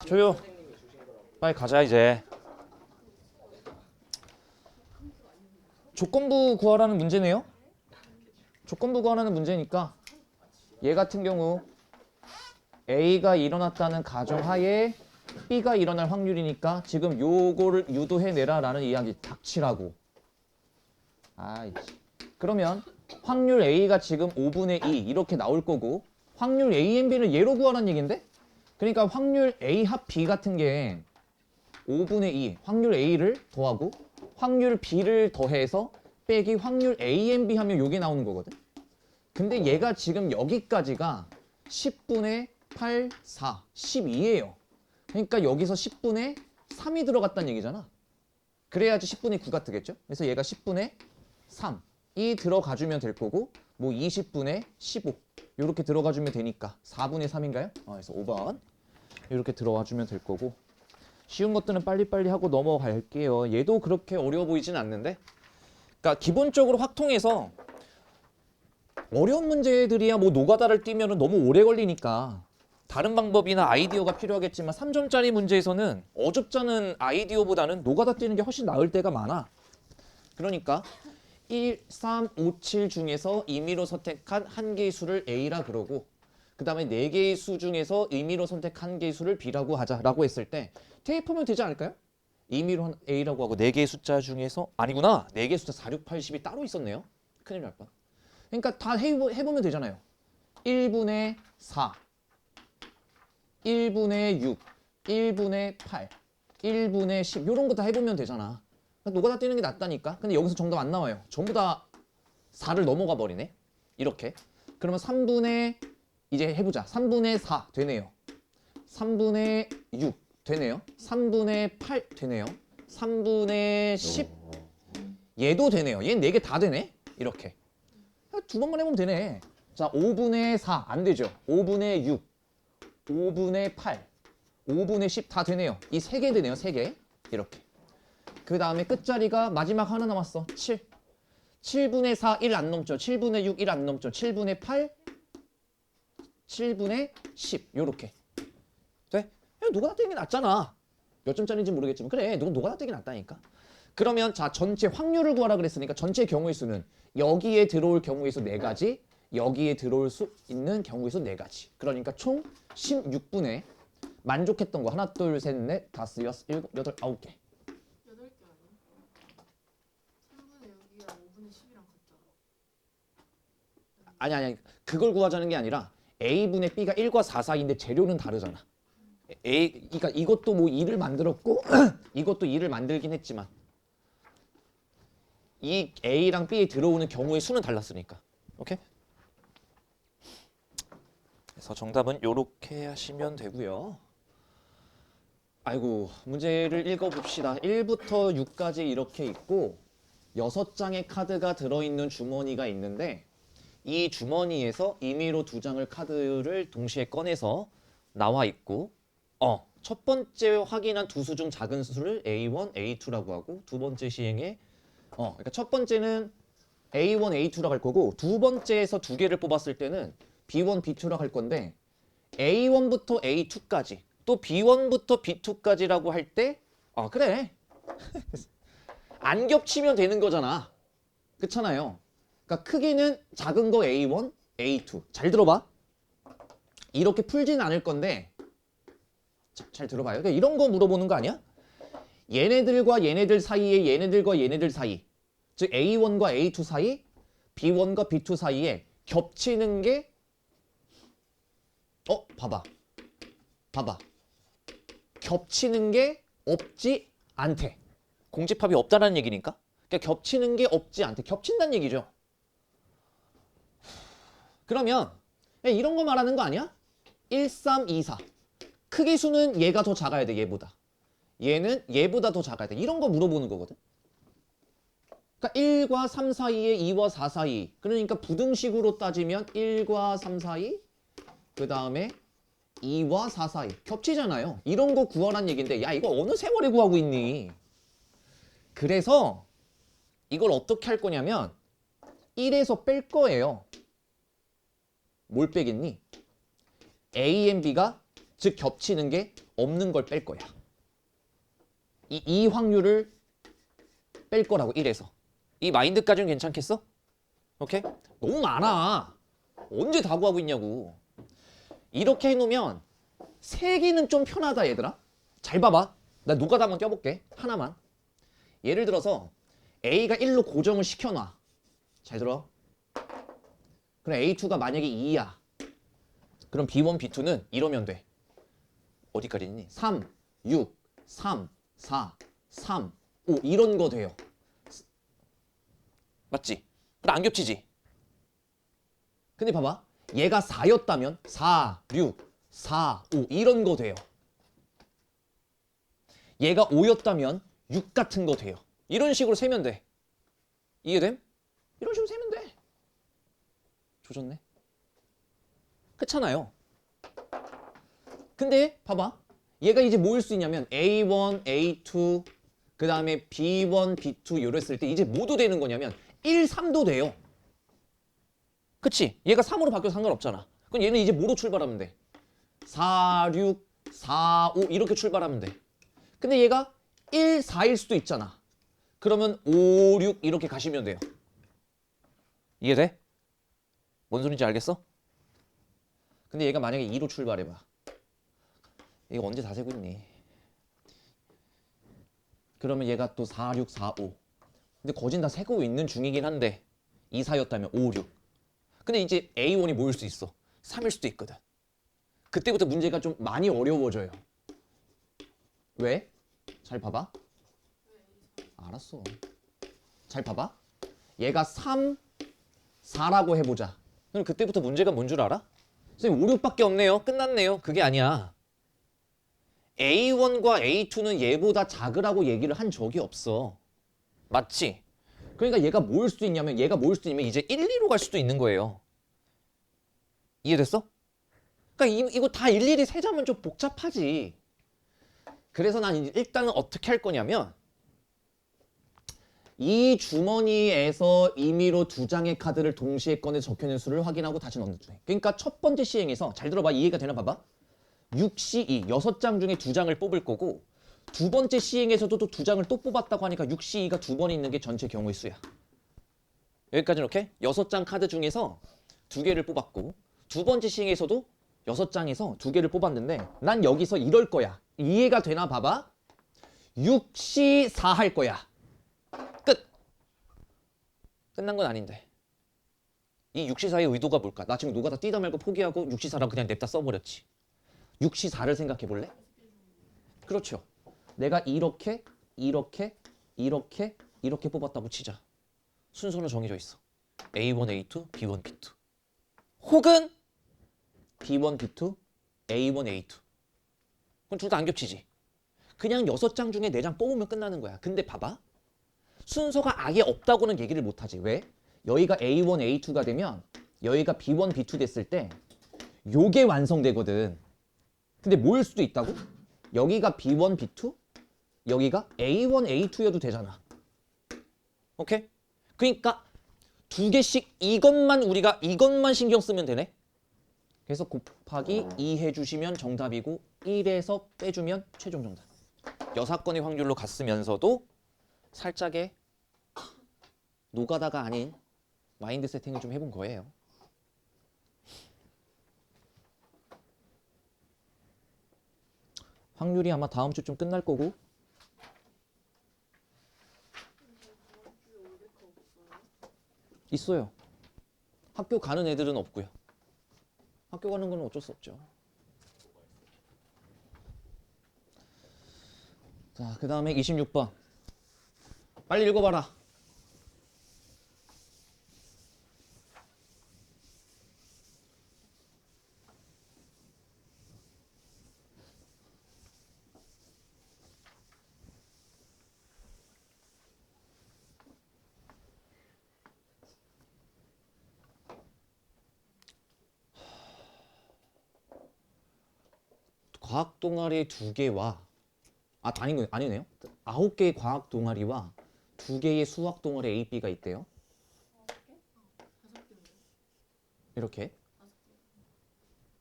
조용. 빨리 가자 이제. 조건부 구하라는 문제네요. 조건부 구하라는 문제니까 얘 같은 경우 A가 일어났다는 가정하에 B가 일어날 확률이니까 지금 요거를 유도해내라 라는 이야기 닥치라고. 그러면 확률 A가 지금 5분의 2 이렇게 나올 거고 확률 A, N, B를 얘로 구하라는 얘기인데 그러니까 확률 A 합 B 같은 게 5분의 2 확률 A를 더하고 확률 B를 더해서 빼기 확률 A, N, B 하면 요게 나오는 거거든. 근데 얘가 지금 여기까지가 10분의 8, 4, 12예요. 그러니까 여기서 10분의 3이 들어갔다는 얘기잖아. 그래야지 10분의 9가 뜨겠죠? 그래서 얘가 10분의 3이 들어가주면 될 거고 뭐 20분의 15 이렇게 들어가주면 되니까 4분의 3인가요? 그래서 5번 이렇게 들어와주면 될 거고 쉬운 것들은 빨리빨리 하고 넘어갈게요. 얘도 그렇게 어려워 보이진 않는데 그러니까 기본적으로 확통해서 어려운 문제들이야 뭐 노가다를 띄면 너무 오래 걸리니까 다른 방법이나 아이디어가 필요하겠지만 3점짜리 문제에서는 어줍지 않은 아이디어보다는 노가다 띄는 게 훨씬 나을 때가 많아. 그러니까 1, 3, 5, 7 중에서 임의로 선택한 한 개의 수를 A라 그러고 그 다음에 4개의 수 중에서 임의로 선택한 한 개의 수를 B라고 하자라고 했을 때 대입하면 되지 않을까요? 임의로 A라고 하고 4개의 숫자 중에서 아니구나. 4개의 숫자 4, 6, 80이 따로 있었네요. 큰일 날 뻔. 그러니까 다 해보면 되잖아요. 1분의 4 1분의 6, 1분의 8, 1분의 10 이런 거 다 해보면 되잖아. 노가다 띄는 게 낫다니까. 근데 여기서 정답 안 나와요. 전부 다 4를 넘어가 버리네. 이렇게. 그러면 3분의 이제 해보자. 3분의 4 되네요. 3분의 6 되네요. 3분의 8 되네요. 3분의 10 얘도 되네요. 얘는 4개 다 되네. 이렇게. 두 번만 해보면 되네. 자, 5분의 4 안 되죠. 5분의 6 5분의 8, 5분의 10 다 되네요. 이 3개 되네요. 3개. 이렇게. 그 다음에 끝자리가 마지막 하나 남았어. 7. 7분의 4, 1 안 넘죠. 7분의 6, 1 안 넘죠. 7분의 8, 7분의 10. 요렇게. 돼? 노가다 떼는 게 낫잖아. 몇 점짜리인지 모르겠지만. 그래, 노가다 떼는 게 낫다니까. 그러면 자, 전체 확률을 구하라 그랬으니까 전체 경우의 수는 여기에 들어올 경우의 수 4가지, 여기에 들어올 수 있는 경우의 수 4가지. 그러니까 총 16분의 만족했던 거 하나, 둘, 셋, 넷, 다섯, 여섯, 일곱, 여덟, 9개. 8개 아니야? 3분의 6이랑 5분의 10이랑 같잖아. 아니 그걸 구하자는 게 아니라 A분의 B가 1과 4 사이인데 재료는 다르잖아. 그러니까 이것도 뭐 2를 만들었고 이것도 2를 만들긴 했지만 이 A랑 B에 들어오는 경우의 수는 달랐으니까. 오케이? 그래서 정답은 요렇게 하시면 되고요. 아이고, 문제를 읽어봅시다. 1부터 6까지 이렇게 있고 6장의 카드가 들어있는 주머니가 있는데 이 주머니에서 임의로 2장을 카드를 동시에 꺼내서 나와 있고 첫 번째 확인한 두 수 중 작은 수를 A1, A2라고 하고 두 번째 시행에 그러니까 첫 번째는 A1, A2라고 할 거고 두 번째에서 2개를 뽑았을 때는 B1, B2라고 할 건데 A1부터 A2까지 또 B1부터 B2까지라고 할 때 그래. 안 겹치면 되는 거잖아. 그렇잖아요. 그러니까 크기는 작은 거 A1, A2. 잘 들어봐. 이렇게 풀진 않을 건데 잘 들어봐요. 그러니까 이런 거 물어보는 거 아니야? 얘네들과 얘네들 사이에 얘네들과 얘네들 사이 즉 A1과 A2 사이 B1과 B2 사이에 겹치는 게 봐봐. 겹치는 게 없지 않대. 공집합이 없다는 얘기니까. 그러니까 겹치는 게 없지 않대. 겹친다는 얘기죠. 그러면 이런 거 말하는 거 아니야? 1, 3, 2, 4. 크기 수는 얘가 더 작아야 돼. 얘보다. 얘는 얘보다 더 작아야 돼. 이런 거 물어보는 거거든. 그러니까 1과 3 사이에 2와 4 사이. 그러니까 부등식으로 따지면 1과 3 사이. 그 다음에 2와 4 사이. 겹치잖아요. 이런 거 구하란 얘기인데 야 이거 어느 세월에 구하고 있니? 그래서 이걸 어떻게 할 거냐면 1에서 뺄 거예요. 뭘 빼겠니? A, N, B가 즉 겹치는 게 없는 걸 뺄 거야. 이 확률을 뺄 거라고 1에서. 이 마인드까지는 괜찮겠어? 오케이? 너무 많아. 언제 다 구하고 있냐고. 이렇게 해놓으면 세기는 좀 편하다 얘들아. 잘 봐봐. 나 노가다 한번 껴볼게. 하나만. 예를 들어서 A가 1로 고정을 시켜놔. 잘 들어. 그럼 A2가 만약에 2야. 그럼 B1, B2는 이러면 돼. 어디까지 있니? 3, 6, 3, 4, 3, 5 이런 거 돼요. 맞지? 근데 안 겹치지? 근데 봐봐. 얘가 4였다면 4, 6, 4, 5 이런 거 돼요. 얘가 5였다면 6 같은 거 돼요. 이런 식으로 세면 돼. 이해됨? 이런 식으로 세면 돼. 조졌네. 그렇잖아요. 근데 봐봐. 얘가 이제 뭐일 수 있냐면 A1, A2, 그 다음에 B1, B2 이랬을 때 이제 뭐도 되는 거냐면 1, 3도 돼요. 그치? 얘가 3으로 바뀌어도 상관없잖아. 그럼 얘는 이제 뭐로 출발하면 돼? 4, 6, 4, 5 이렇게 출발하면 돼. 근데 얘가 1, 4일 수도 있잖아. 그러면 5, 6 이렇게 가시면 돼요. 이해돼? 뭔 소린지 알겠어? 근데 얘가 만약에 2로 출발해봐. 이거 언제 다 세고 있니? 그러면 얘가 또 4, 6, 4, 5. 근데 거진 다 세고 있는 중이긴 한데 2, 4였다면 5, 6. 근데 이제 A1이 뭐일 수 있어? 3일 수도 있거든. 그때부터 문제가 좀 많이 어려워져요. 왜? 잘 봐봐. 알았어. 잘 봐봐. 얘가 3, 4라고 해보자. 그럼 그때부터 문제가 뭔 줄 알아? 선생님 5, 6밖에 없네요. 끝났네요. 그게 아니야. A1과 A2는 얘보다 작으라고 얘기를 한 적이 없어. 맞지? 그러니까 얘가 뭐일 수도 있냐면 이제 1, 2로 갈 수도 있는 거예요. 이해됐어? 그러니까 이거 다 일일이 세자면 좀 복잡하지. 그래서 난 일단은 어떻게 할 거냐면 이 주머니에서 임의로 2장의 카드를 동시에 꺼내 적혀있는 수를 확인하고 다시 넣는 중. 그러니까 첫 번째 시행에서 잘 들어봐. 이해가 되나 봐봐. 6C2 6장 중에 2장을 뽑을 거고 두 번째 시행에서도 또 2장을 또 뽑았다고 하니까 6C2가 2번 있는 게 전체 경우의 수야. 여기까지 이렇게 6장 카드 중에서 2개를 뽑았고 두 번째 시행에서도 6장에서 2개를 뽑았는데 난 여기서 이럴 거야. 이해가 되나 봐봐. 6C4 할 거야. 끝. 끝난 건 아닌데. 이 6C4의 의도가 뭘까? 나 지금 노가다 뛰다 말고 포기하고 6C4라고 그냥 냅다 써버렸지. 6C4를 생각해 볼래? 그렇죠. 내가 이렇게 뽑았다고 치자. 순서는 정해져 있어. A1, A2, B1, B2. 혹은 B1, B2, A1, A2. 그럼 둘 다 안 겹치지. 그냥 6장 중에 4장 뽑으면 끝나는 거야. 근데 봐봐. 순서가 아예 없다고는 얘기를 못하지. 왜? 여기가 A1, A2가 되면 여기가 B1, B2 됐을 때 요게 완성되거든. 근데 뭐일 수도 있다고? 여기가 B1, B2? 여기가 A1, A2여도 되잖아. 오케이? 그러니까 2개씩 이것만 신경 쓰면 되네. 그래서 곱하기 2 해주시면 정답이고 1에서 빼주면 최종 정답. 여사건의 확률로 갔으면서도 살짝의 노가다가 아닌 마인드 세팅을 좀 해본 거예요. 확률이 아마 다음 주쯤 끝날 거고. 있어요. 학교 가는 애들은 없고요. 학교 가는 건 어쩔 수 없죠. 자, 그 다음에 26번. 빨리 읽어봐라. 과학 동아리 2개와 아니네요. 9개의 과학 동아리와 2개의 수학 동아리 A, B가 있대요. 이렇게.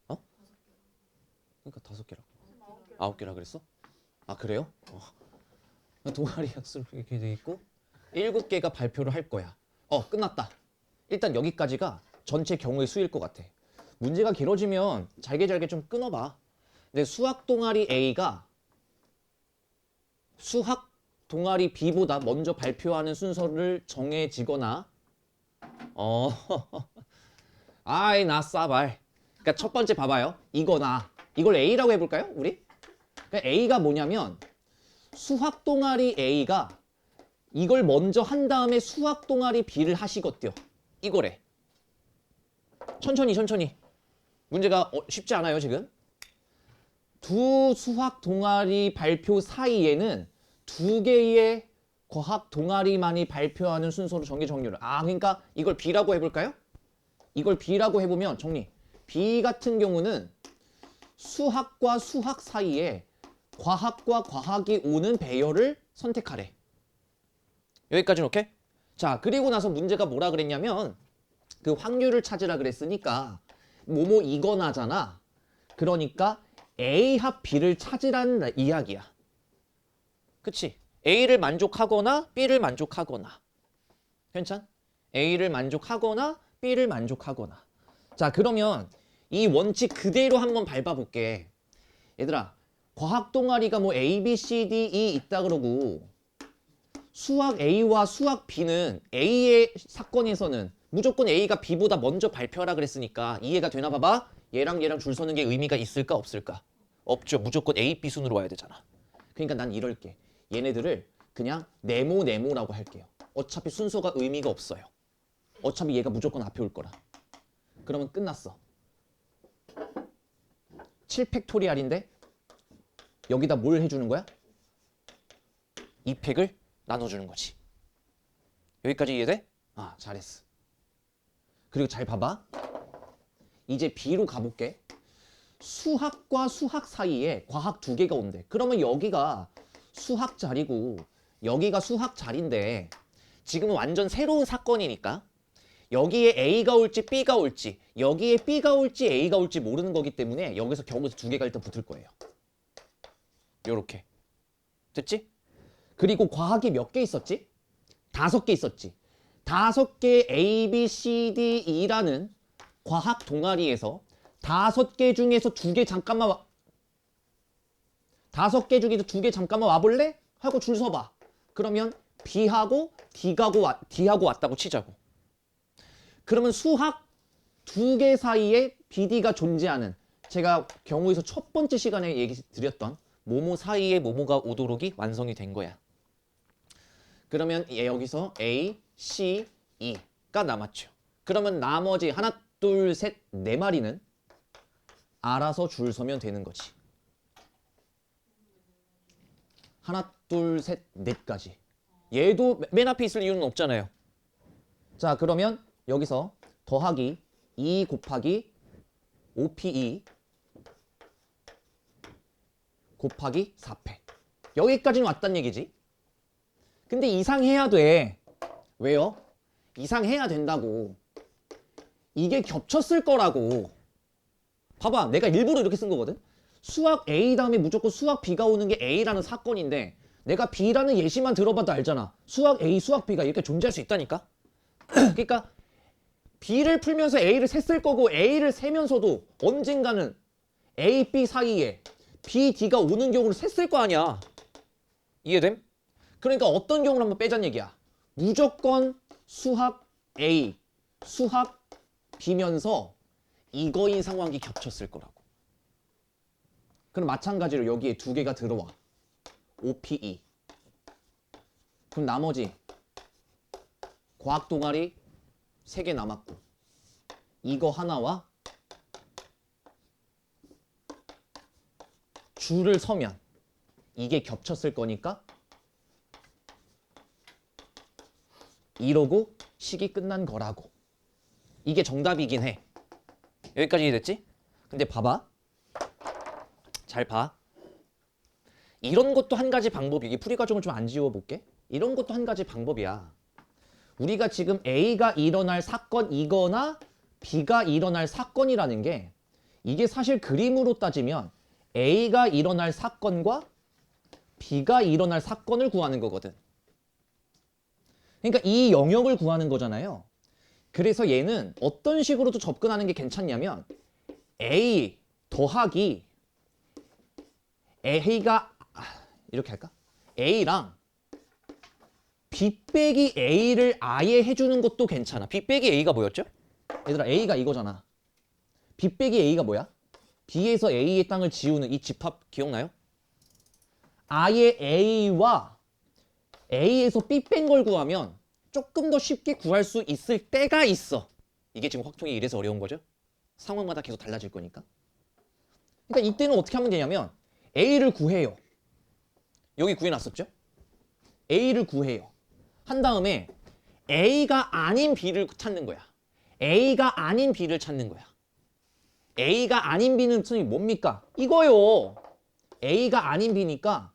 어? 그러니까 5개라고. 9개라 그랬어? 아 그래요? 동아리 약수로 이렇게 돼 있고 7개가 발표를 할 거야. 끝났다. 일단 여기까지가 전체 경우의 수일 것 같아. 문제가 길어지면 잘게 좀 끊어봐. 근데 수학 동아리 A가 수학 동아리 B보다 먼저 발표하는 순서를 정해지거나 아이 나 싸발. 그러니까 첫 번째 봐봐요. 이거나 이걸 A라고 해볼까요? 우리? 그러니까 A가 뭐냐면 수학 동아리 A가 이걸 먼저 한 다음에 수학 동아리 B를 하시겠대요. 이거래. 천천히. 문제가 쉽지 않아요 지금. 두 수학 동아리 발표 사이에는 2개의 과학 동아리만이 발표하는 순서로 정리를. 그러니까 이걸 B라고 해볼까요? 이걸 B라고 해보면 정리. B 같은 경우는 수학과 수학 사이에 과학과 과학이 오는 배열을 선택하래. 여기까지는 오케이? 자, 그리고 나서 문제가 뭐라 그랬냐면 그 확률을 찾으라 그랬으니까 뭐뭐 이거나잖아. 그러니까 A 합 B를 찾으라는 이야기야. 그치? A를 만족하거나 B를 만족하거나. 괜찮? A를 만족하거나 B를 만족하거나. 자, 그러면 이 원칙 그대로 한번 밟아볼게. 얘들아, 과학 동아리가 뭐 A, B, C, D, E 있다 그러고 수학 A와 수학 B는 A의 사건에서는 무조건 A가 B보다 먼저 발표하라 그랬으니까 이해가 되나 봐봐. 얘랑 줄 서는 게 의미가 있을까 없을까? 없죠. 무조건 A, B 순으로 와야 되잖아. 그러니까 난 이럴게. 얘네들을 그냥 네모라고 할게요. 어차피 순서가 의미가 없어요. 어차피 얘가 무조건 앞에 올 거라. 그러면 끝났어. 7팩토리알인데 여기다 뭘 해주는 거야? 2팩을 나눠주는 거지. 여기까지 이해돼? 잘했어. 그리고 잘 봐봐. 이제 B로 가볼게. 수학과 수학 사이에 과학 2개가 온대. 그러면 여기가 수학 자리고 여기가 수학 자리인데 지금은 완전 새로운 사건이니까 여기에 A가 올지 B가 올지 여기에 B가 올지 A가 올지 모르는 거기 때문에 여기서 경우에서 2개가 일단 붙을 거예요. 요렇게. 됐지? 그리고 과학이 몇 개 있었지? 5개 있었지. 5개 A, B, C, D, E라는 과학 동아리에서 5개 중에서 2개 잠깐만 5개 중에서 2개 잠깐만 와볼래? 하고 줄 서봐. 그러면 B하고 D하고 왔다고 치자고. 그러면 수학 2개 사이에 BD가 존재하는 제가 경우에서 첫 번째 시간에 얘기 드렸던 모모 사이에 모모가 오도록이 완성이 된 거야. 그러면 여기서 A, C, E가 남았죠. 그러면 나머지 하나, 둘, 셋, 네 마리는 알아서 줄 서면 되는 거지. 하나, 둘, 셋, 넷까지. 얘도 맨 앞에 있을 이유는 없잖아요. 자, 그러면 여기서 더하기 2 곱하기 5PE 곱하기 4패. 여기까지는 왔단 얘기지. 근데 이상해야 돼. 왜요? 이상해야 된다고. 이게 겹쳤을 거라고. 봐봐, 내가 일부러 이렇게 쓴 거거든. 수학 A 다음에 무조건 수학 B가 오는 게 A라는 사건인데 내가 B라는 예시만 들어봐도 알잖아. 수학 A, 수학 B가 이렇게 존재할 수 있다니까. 그러니까 B를 풀면서 A를 셌을 거고 A를 세면서도 언젠가는 A, B 사이에 B, D가 오는 경우를 셌을 거 아니야. 이해됨? 그러니까 어떤 경우를 한번 빼자는 얘기야. 무조건 수학 A, 수학 B면서 이거인 상황이 겹쳤을 거라고. 그럼 마찬가지로 여기에 2개가 들어와. OPE. 그럼 나머지 과학 동아리 3개 남았고 이거 하나와 줄을 서면 이게 겹쳤을 거니까 이러고 식이 끝난 거라고. 이게 정답이긴 해. 여기까지 됐지? 근데 봐봐. 잘 봐. 이런 것도 한 가지 방법이. 이 풀이 과정을 좀 안 지워볼게. 이런 것도 한 가지 방법이야. 우리가 지금 A가 일어날 사건이거나 B가 일어날 사건이라는 게 이게 사실 그림으로 따지면 A가 일어날 사건과 B가 일어날 사건을 구하는 거거든. 그러니까 이 영역을 구하는 거잖아요. 그래서 얘는 어떤 식으로도 접근하는 게 괜찮냐면 A 더하기 A가 이렇게 할까? A랑 B 빼기 A를 아예 해주는 것도 괜찮아. B 빼기 A가 뭐였죠? 얘들아 A가 이거잖아. B 빼기 A가 뭐야? B에서 A의 땅을 지우는 이 집합 기억나요? 아예 A와 A에서 B 뺀 걸 구하면 조금 더 쉽게 구할 수 있을 때가 있어. 이게 지금 확통이 이래서 어려운 거죠? 상황마다 계속 달라질 거니까. 그러니까 이때는 어떻게 하면 되냐면 A를 구해요. 여기 구해놨었죠? A를 구해요. 한 다음에 A가 아닌 B를 찾는 거야. A가 아닌 B를 찾는 거야. A가 아닌 B는 뭡니까? 이거요. A가 아닌 B니까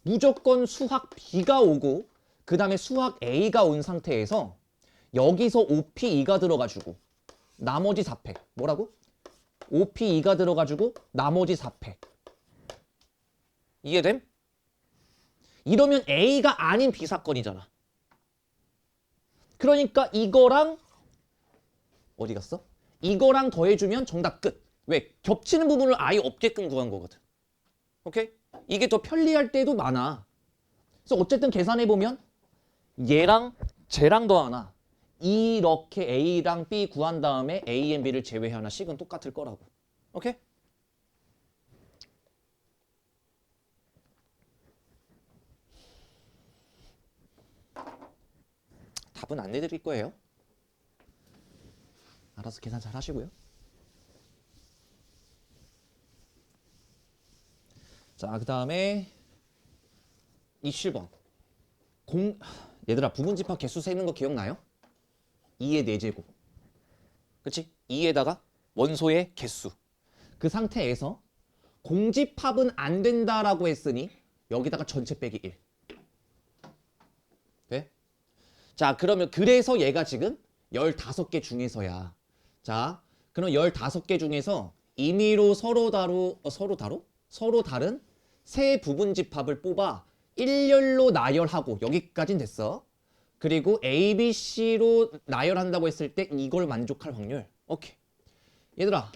무조건 수학 B가 오고 그 다음에 수학 A가 온 상태에서 여기서 OP2가 들어가지고 나머지 4팩. 뭐라고? OP2가 들어가지고 나머지 4팩. 이해됨? 이러면 A가 아닌 B 사건이잖아. 그러니까 이거랑 어디 갔어? 이거랑 더해주면 정답 끝. 왜? 겹치는 부분을 아예 없게끔 구한 거거든. 오케이? 이게 더 편리할 때도 많아. 그래서 어쨌든 계산해보면 얘랑 쟤랑 더하나 이렇게 A랑 B 구한 다음에 A and B를 제외하나 식은 똑같을 거라고. 오케이? 답은 안 내드릴 거예요. 알아서 계산 잘 하시고요. 자, 그 다음에 27번. 얘들아, 부분집합 개수 세는 거 기억나요? 2의 4제곱. 그치? 2에다가 원소의 개수. 그 상태에서 공집합은 안 된다라고 했으니 여기다가 전체 빼기 1. 돼? 자, 그러면 그래서 얘가 지금 15개 중에서야. 자, 그럼 15개 중에서 임의로 서로 다른 세 부분집합을 뽑아 일렬로 나열하고 여기까진 됐어. 그리고 A, B, C로 나열한다고 했을 때 이걸 만족할 확률. 오케이. 얘들아,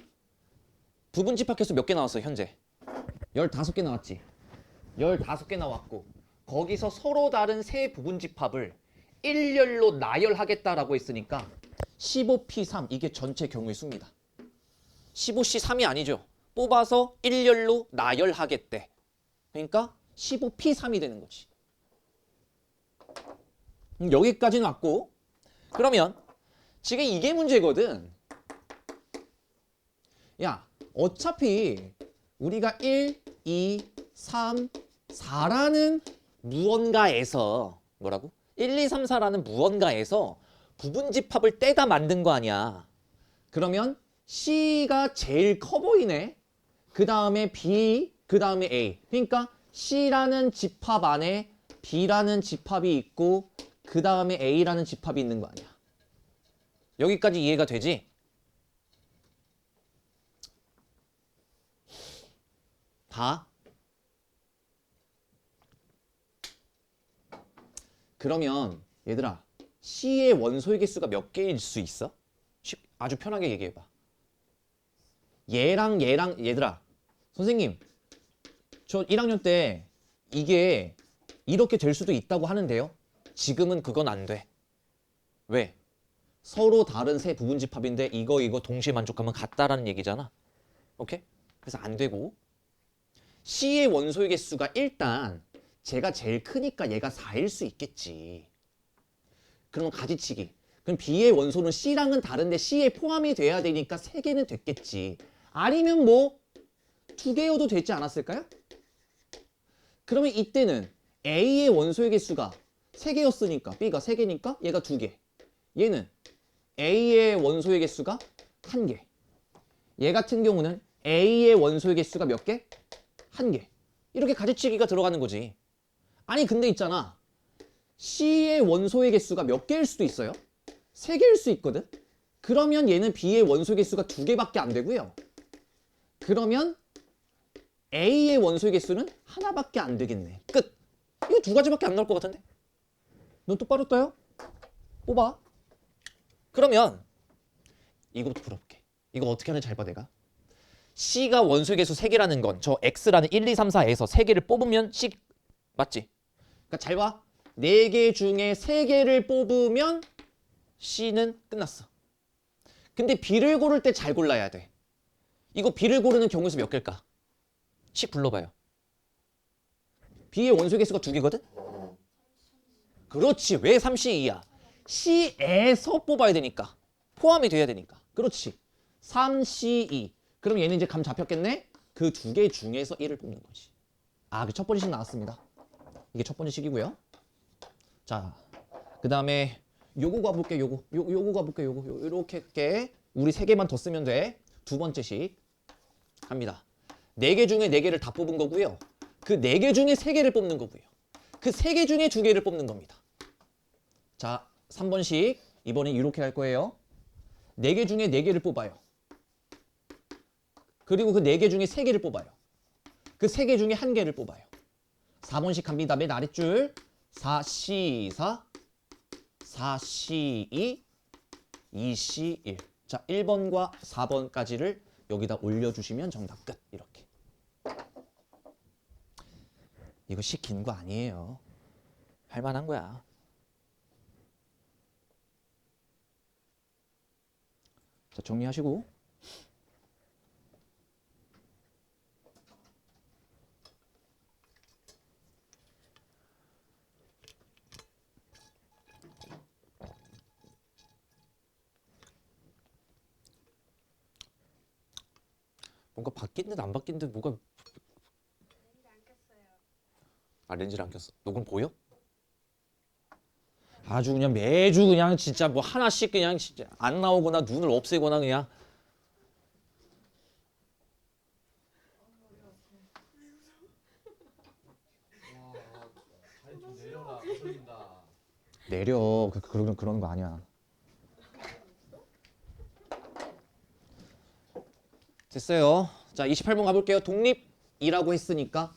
부분집합 개수 몇 개 나왔어 현재? 15개 나왔지. 15개 나왔고 거기서 서로 다른 세 부분집합을 일렬로 나열하겠다라고 했으니까 15P3 이게 전체 경우의 수입니다. 15C3이 아니죠. 뽑아서 일렬로 나열하겠대. 그러니까 15P3이 되는 거지. 여기까지는 왔고 그러면 지금 이게 문제거든. 야, 어차피 우리가 1, 2, 3, 4라는 무언가에서 뭐라고? 1, 2, 3, 4라는 무언가에서 부분집합을 떼다 만든 거 아니야. 그러면 C가 제일 커 보이네. 그 다음에 B, 그 다음에 A. 그러니까 C라는 집합 안에 B라는 집합이 있고 그 다음에 A라는 집합이 있는 거 아니야. 여기까지 이해가 되지? 봐. 그러면 얘들아 C의 원소의 개수가 몇 개일 수 있어? 아주 편하게 얘기해봐. 얘랑 얘들아 선생님 저 1학년 때 이게 이렇게 될 수도 있다고 하는데요. 지금은 그건 안 돼. 왜? 서로 다른 세 부분집합인데 이거 동시에 만족하면 같다라는 얘기잖아. 오케이? 그래서 안 되고 C의 원소의 개수가 일단 제가 제일 크니까 얘가 4일 수 있겠지. 그럼 가지치기. 그럼 B의 원소는 C랑은 다른데 C에 포함이 돼야 되니까 3개는 됐겠지. 아니면 뭐 2개여도 되지 않았을까요? 그러면 이때는 A의 원소의 개수가 3개였으니까 B가 3개니까 얘가 2개. 얘는 A의 원소의 개수가 1개. 얘 같은 경우는 A의 원소의 개수가 몇 개? 1개. 이렇게 가지치기가 들어가는 거지. 아니 근데 있잖아. C의 원소의 개수가 몇 개일 수도 있어요. 3개일 수 있거든. 그러면 얘는 B의 원소의 개수가 2개밖에 안 되고요. 그러면 A의 원소의 개수는 하나밖에 안 되겠네. 끝. 이거 두 가지밖에 안 나올 것 같은데? 눈 똑바로 떠요? 뽑아. 그러면 이거부터 풀어볼게. 이거 어떻게 하는지 잘 봐, 내가. C가 원소의 개수 3개라는 건 저 X라는 1, 2, 3, 4에서 3개를 뽑으면 C 맞지? 그러니까 잘 봐. 4개 중에 3개를 뽑으면 C는 끝났어. 근데 B를 고를 때 잘 골라야 돼. 이거 B를 고르는 경우 수 몇 개일까? C 불러봐요. B의 원소의 개수가 2개거든? 그렇지. 왜 3C2야? C에서 뽑아야 되니까. 포함이 돼야 되니까. 그렇지. 3C2. 그럼 얘는 이제 감 잡혔겠네? 그 2개 중에서 1을 뽑는 거지. 그 첫 번째 식 나왔습니다. 이게 첫 번째 식이고요. 자, 그 다음에 요거 가볼게. 요거 가볼게. 요렇게 할게. 우리 3개만 더 쓰면 돼. 두 번째 식 합니다. 4개 중에 4개를 다 뽑은 거고요. 그 4개 중에 3개를 뽑는 거고요. 그 3개 중에 2개를 뽑는 겁니다. 자, 3번식 이번엔 이렇게 할 거예요. 4개 중에 4개를 뽑아요. 그리고 그 4개 중에 3개를 뽑아요. 그 3개 중에 1개를 뽑아요. 4번식 갑니다. 맨 아랫줄 4C4, 4C2, 2C1. 자, 1번과 4번까지를 여기다 올려주시면 정답 끝. 이렇게. 이거 식 긴 거 아니에요. 할만한 거야. 자, 정리하시고. 뭔가 바뀐 듯 안 바뀐 듯 뭐가. 렌즈 안 꼈어요. 렌즈를 안 꼈어. 녹음 보여? 아주 그냥 매주 그냥 진짜 뭐 하나씩 그냥 진짜 안 나오거나 눈을 없애거나 그냥. 다리 좀 내려라. 거슬린다. 내려. 그런 거 아니야. 됐어요. 자, 28번 가볼게요. 독립이라고 했으니까.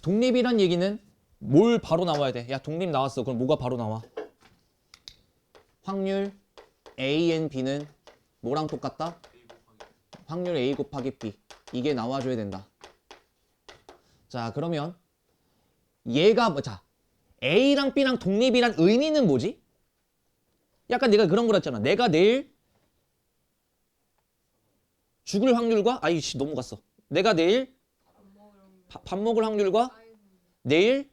독립이란 얘기는 뭘 바로 나와야 돼? 야, 독립 나왔어. 그럼 뭐가 바로 나와? 확률 A n B는 뭐랑 똑같다? 확률 A 곱하기 B. 이게 나와줘야 된다. 자, 그러면 얘가 자, A랑 B랑 독립이란 의미는 뭐지? 약간 내가 그런 걸 했잖아. 내가 내일 죽을 확률과 아이씨 넘어갔어. 내가 내일 밥 먹을 확률과 내일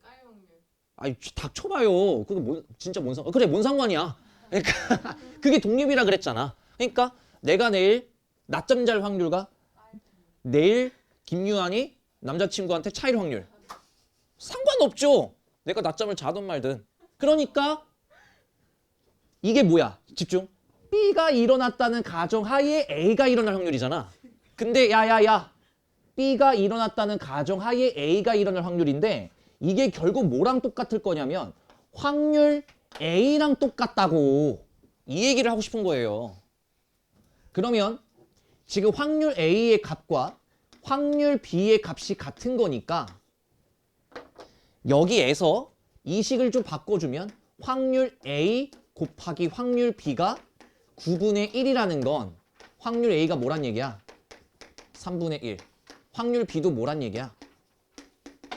까이 확률. 아이 닥쳐봐요. 그게 진짜 뭔 상관? 그래 뭔 상관이야. 그러니까 그게 독립이라 그랬잖아. 그러니까 내가 내일 낮잠 잘 확률과 내일 김유한이 남자친구한테 차일 확률 상관없죠. 내가 낮잠을 자든 말든. 그러니까 이게 뭐야? 집중. B가 일어났다는 가정하에 A가 일어날 확률이잖아. 근데 야야야 B가 일어났다는 가정하에 A가 일어날 확률인데 이게 결국 뭐랑 똑같을 거냐면 확률 A랑 똑같다고 이 얘기를 하고 싶은 거예요. 그러면 지금 확률 A의 값과 확률 B의 값이 같은 거니까 여기에서 이 식을 좀 바꿔주면 확률 A 곱하기 확률 B가 9분의 1이라는 건 확률 A가 뭐란 얘기야? 3분의 1. 확률 B도 뭐란 얘기야?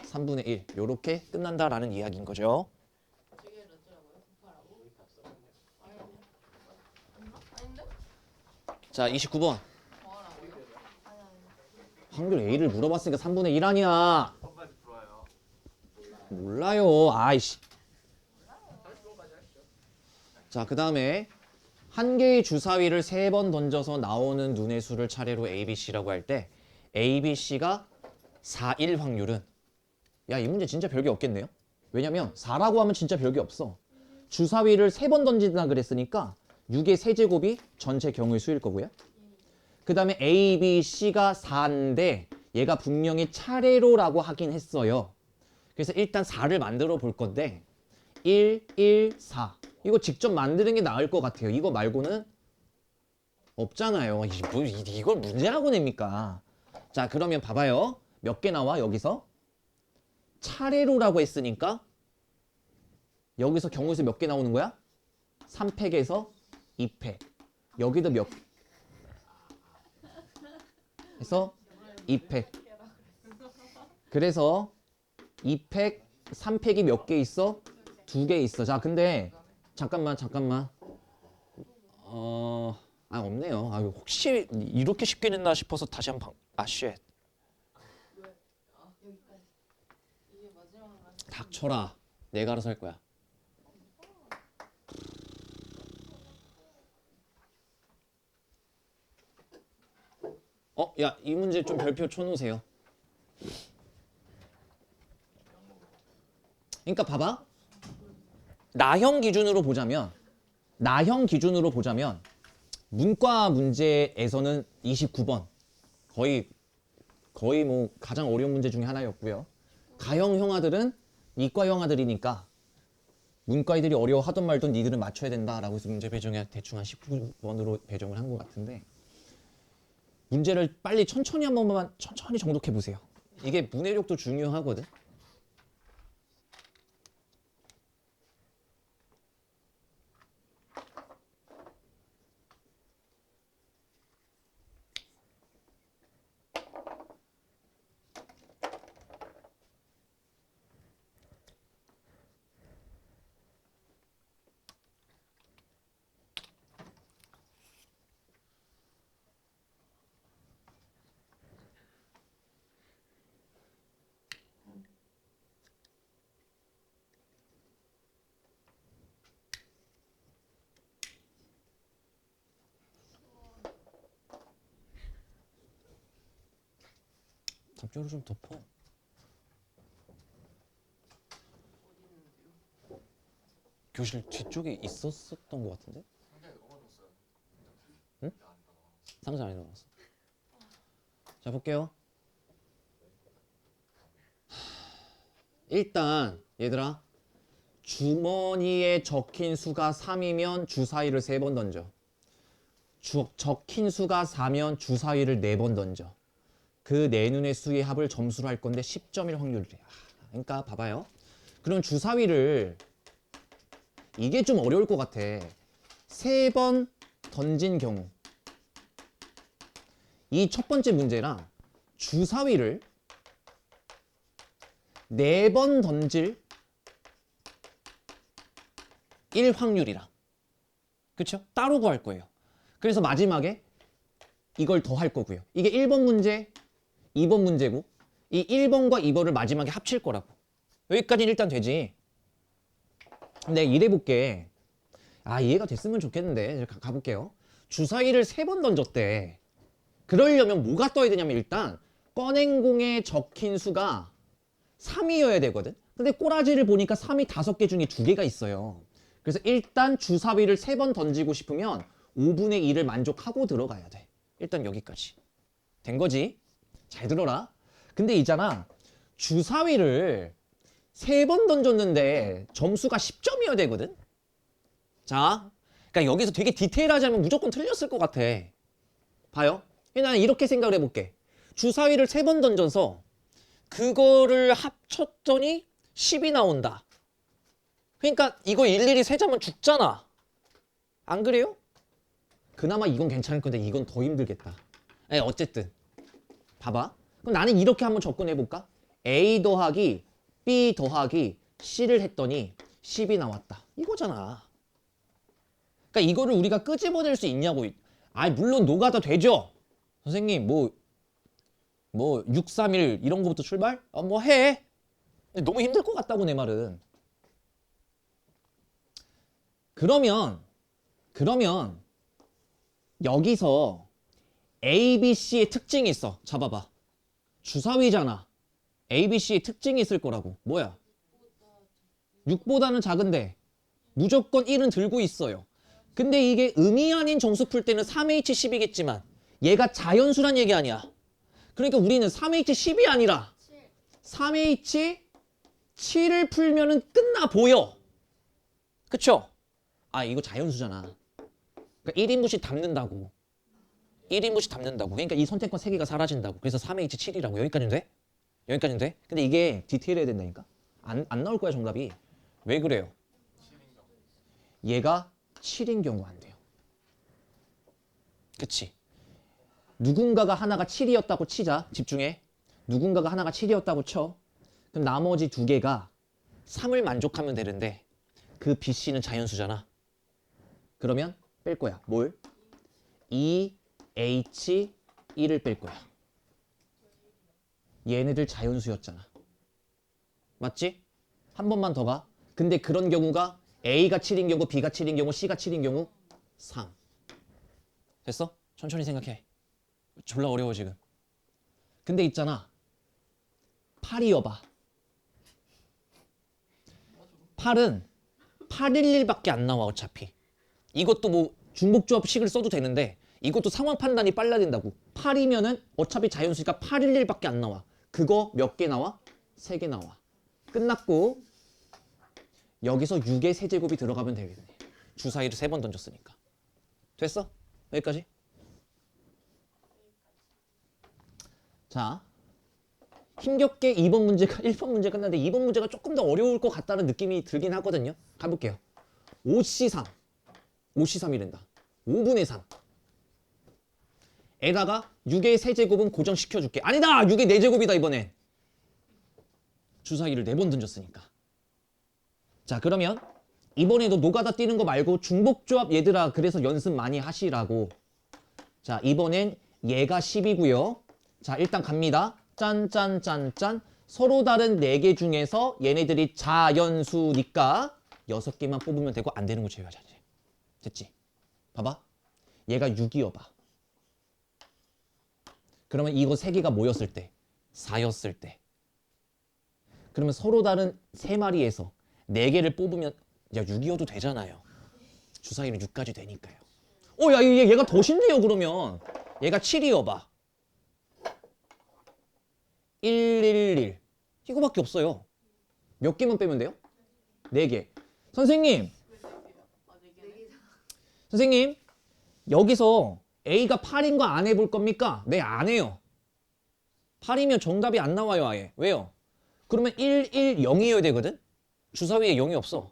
3분의 1. 요렇게 끝난다라는 이야기인 거죠. 저게 어쩌라고요? 급하라고? 아닌데? 자, 29번. 더하라고요? 아니. 확률 A를 물어봤으니까 3분의 1 아니야. 번까지 풀어요. 몰라요. 아이씨. 자, 그 다음에 한 개의 주사위를 3번 던져서 나오는 눈의 수를 차례로 A, B, C라고 할 때 A, B, C가 4, 1 확률은 야, 이 문제 진짜 별게 없겠네요. 왜냐면 4라고 하면 진짜 별게 없어. 주사위를 3번 던진다 그랬으니까 6의 세제곱이 전체 경우의 수일 거고요. 그 다음에 A, B, C가 4인데 얘가 분명히 차례로라고 하긴 했어요. 그래서 일단 4를 만들어 볼 건데 1, 1, 4 이거 직접 만드는 게 나을 것 같아요. 이거 말고는 없잖아요. 이걸 문제라고 냅니까? 자, 그러면 봐봐요. 몇 개 나와 여기서? 차례로라고 했으니까 여기서 경우에서 몇 개 나오는 거야? 3팩에서 2팩. 여기도 몇 해서 2팩. 그래서 2팩, 3팩이 몇 개 있어? 2개 있어. 자, 근데 잠깐만. 없네요. 혹시 이렇게 쉽게 냈나 싶어서 다시 한번 쉣. 여기까지. 이게 마지막 말. 닥쳐라. 내가 알아서 할 거야. 야, 이 문제 좀 별표 쳐놓으세요. 그러니까 봐봐. 나형 기준으로 보자면 문과 문제에서는 29번 거의 뭐 가장 어려운 문제 중에 하나였고요. 가형 형아들은 이과 형아들이니까 문과이들이 어려워하던 말던 니들은 맞춰야 된다라고 해서 문제 배정에 대충 한 19번으로 배정을 한 것 같은데, 문제를 빨리 천천히 한 번만 천천히 정독해 보세요. 이게 문해력도 중요하거든. 답조를 좀 덮어. 교실 뒤쪽에 있었던 것 같은데? 응? 상자 안에 넣어놨어. 자, 볼게요. 일단 얘들아, 주머니에 적힌 수가 3이면 주사위를 3번 던져. 적힌 수가 4면 주사위를 4번 던져. 그 네 눈의 수의 합을 점수로 할 건데 10점일 확률이래. 그러니까 봐봐요. 그럼 주사위를, 이게 좀 어려울 것 같아. 3번 던진 경우, 이 첫 번째 문제랑 주사위를 4번 던질 1 확률이랑, 그쵸? 따로 구할 거예요. 그래서 마지막에 이걸 더 할 거고요. 이게 1번 문제, 2번 문제고, 이 1번과 2번을 마지막에 합칠 거라고. 여기까지는 일단 되지. 내가 이래볼게. 이해가 됐으면 좋겠는데. 가볼게요. 주사위를 3번 던졌대. 그러려면 뭐가 떠야 되냐면, 일단 꺼낸 공에 적힌 수가 3이어야 되거든. 근데 꼬라지를 보니까 3이 5개 중에 2개가 있어요. 그래서 일단 주사위를 3번 던지고 싶으면 5분의 2를 만족하고 들어가야 돼. 일단 여기까지 된 거지. 잘 들어라. 근데 있잖아, 주사위를 3번 던졌는데 점수가 10점이어야 되거든. 자, 그러니까 여기서 되게 디테일하지 않으면 무조건 틀렸을 것 같아. 봐요. 나는 이렇게 생각을 해볼게. 주사위를 3번 던져서 그거를 합쳤더니 10이 나온다. 그러니까 이거 일일이 세자면 죽잖아. 안 그래요? 그나마 이건 괜찮을 건데 이건 더 힘들겠다. 어쨌든 봐봐. 그럼 나는 이렇게 한번 접근해볼까? A 더하기 B 더하기 C를 했더니 10이 나왔다. 이거잖아. 그러니까 이거를 우리가 끄집어낼 수 있냐고. 물론 노가다 되죠. 선생님 뭐 6, 3, 1 이런 거부터 출발? 뭐 해. 너무 힘들 것 같다고, 내 말은. 그러면 여기서 A, B, C의 특징이 있어. 잡아봐. 주사위잖아. A, B, C의 특징이 있을 거라고. 뭐야? 6보다는 작은데 무조건 1은 들고 있어요. 근데 이게 의미 아닌 정수 풀 때는 3H10이겠지만 얘가 자연수란 얘기 아니야. 그러니까 우리는 3H10이 아니라 3H7을 풀면은 끝나 보여. 그쵸? 이거 자연수잖아. 그러니까 1인분씩 담는다고. 1인분씩 담는다고. 그러니까 이 선택권 3개가 사라진다고. 그래서 3H 7이라고. 여기까지는 돼? 여기까지는 돼? 근데 이게 디테일해야 된다니까? 안 나올 거야 정답이. 왜 그래요? 얘가 7인 경우 안 돼요. 그치? 누군가가 하나가 7이었다고 치자. 집중해. 누군가가 하나가 7이었다고 쳐. 그럼 나머지 두 개가 3을 만족하면 되는데 그 BC는 자연수잖아. 그러면 뺄 거야. 뭘? 2H 1을 뺄 거야. 얘네들 자연수였잖아. 맞지? 한 번만 더 가. 근데 그런 경우가 A가 7인 경우, B가 7인 경우, C가 7인 경우 3. 됐어? 천천히 생각해. 졸라 어려워 지금. 근데 있잖아. 8이어봐. 8은 811밖에 안 나와 어차피. 이것도 뭐 중복조합식을 써도 되는데 이것도 상황 판단이 빨라야 된다고. 8이면은 어차피 자연수니까 811밖에 안 나와. 그거 몇 개 나와? 3개 나와. 끝났고 여기서 6의 세제곱이 들어가면 되겠네. 주사위를 3번 던졌으니까. 됐어? 여기까지? 자, 힘겹게 2번 문제가 1번 문제 끝났는데 2번 문제가 조금 더 어려울 것 같다는 느낌이 들긴 하거든요. 가볼게요. 5C3. 5C3이란다. 5분의 3. 에다가 6의 세제곱은 고정시켜줄게. 아니다! 6의 4제곱이다 이번엔. 주사위를 4번 던졌으니까. 자, 그러면 이번에도 노가다 뛰는 거 말고 중복조합 얘들아 그래서 연습 많이 하시라고. 자, 이번엔 얘가 10이고요. 자, 일단 갑니다. 짠짠짠짠. 서로 다른 4개 중에서 얘네들이 자연수니까 6개만 뽑으면 되고 안 되는 거 제외하자. 됐지? 봐봐. 얘가 6이어봐. 그러면 이거 3개가 뭐였을 때? 4였을 때. 그러면 서로 다른 3마리에서 4개를 뽑으면 야 6이어도 되잖아요. 주사위는 6까지 되니까요. 야 얘가 더 쉽네요 그러면. 얘가 7이어봐. 111 이거밖에 없어요. 몇 개만 빼면 돼요? 4개. 선생님 선생님 여기서 A가 8인 거 안 해볼 겁니까? 네, 안 해요. 8이면 정답이 안 나와요 아예. 왜요? 그러면 1, 1, 0이어야 되거든? 주사위에 0이 없어.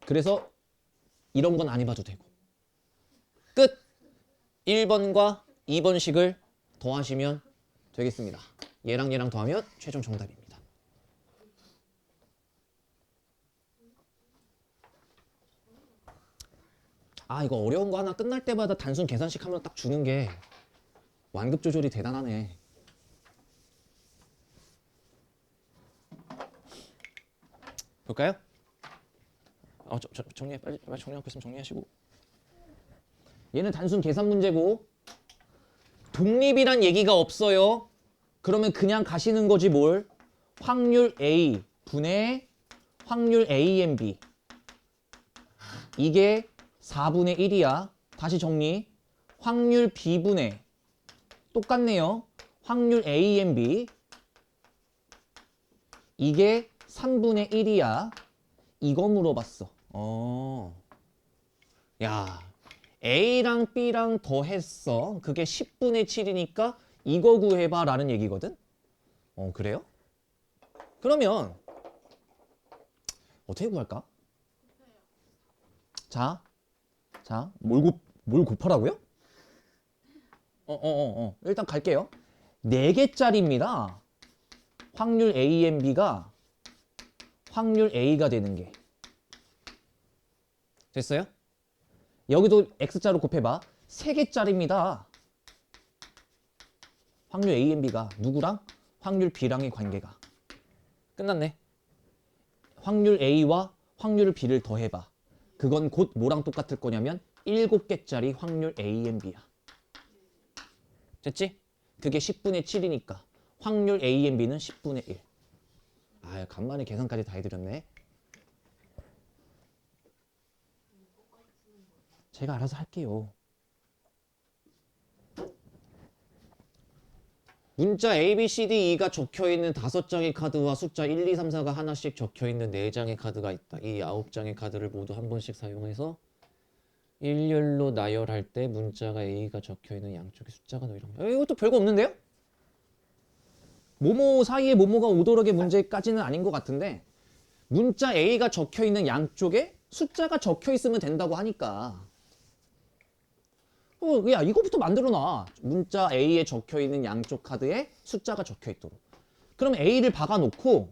그래서 이런 건 안 해봐도 되고. 끝! 1번과 2번식을 더하시면 되겠습니다. 얘랑 얘랑 더하면 최종 정답입니다. 아, 이거 어려운 거 하나 끝날 때마다 단순 계산식 하면 딱 주는 게 완급 조절이 대단하네. 볼까요? 정리해. 빨리 정리하고 있으면 정리하시고. 얘는 단순 계산 문제고 독립이란 얘기가 없어요. 그러면 그냥 가시는 거지 뭘. 확률 A 분의 확률 ANB. 이게 4분의 1이야. 다시 정리. 확률 B분의 똑같네요. 확률 ANB. 이게 3분의 1이야. 이거 물어봤어. 야, A랑 B랑 더했어. 그게 10분의 7이니까 이거 구해봐 라는 얘기거든. 그래요? 그러면 어떻게 구할까? 자, 뭘 곱하라고요? 일단 갈게요. 4개짜리입니다. 확률 ANB가 확률 A가 되는 게. 됐어요? 여기도 X자로 곱해봐. 3개짜리입니다. 확률 ANB가 누구랑? 확률 B랑의 관계가. 끝났네. 확률 A와 확률 B를 더해봐. 그건 곧 뭐랑 똑같을 거냐면 7개짜리 확률 ANB야. 됐지? 그게 10분의 7이니까 확률 ANB는 10분의 1. 아, 간만에 계산까지 다 해드렸네. 제가 알아서 할게요. 문자 A, B, C, D, E가 적혀있는 5장의 카드와 숫자 1, 2, 3, 4가 하나씩 적혀있는 4장의 카드가 있다. 이 9장의 카드를 모두 한 번씩 사용해서 일렬로 나열할 때 문자가 A가 적혀있는 양쪽의 숫자가 이런 이것도 별거 없는데요? 모모 사이에 모모가 오도록의 문제까지는 아닌 것 같은데 문자 A가 적혀있는 양쪽에 숫자가 적혀있으면 된다고 하니까 야 이거부터 만들어놔. 문자 A에 적혀있는 양쪽 카드에 숫자가 적혀있도록. 그럼 A를 박아놓고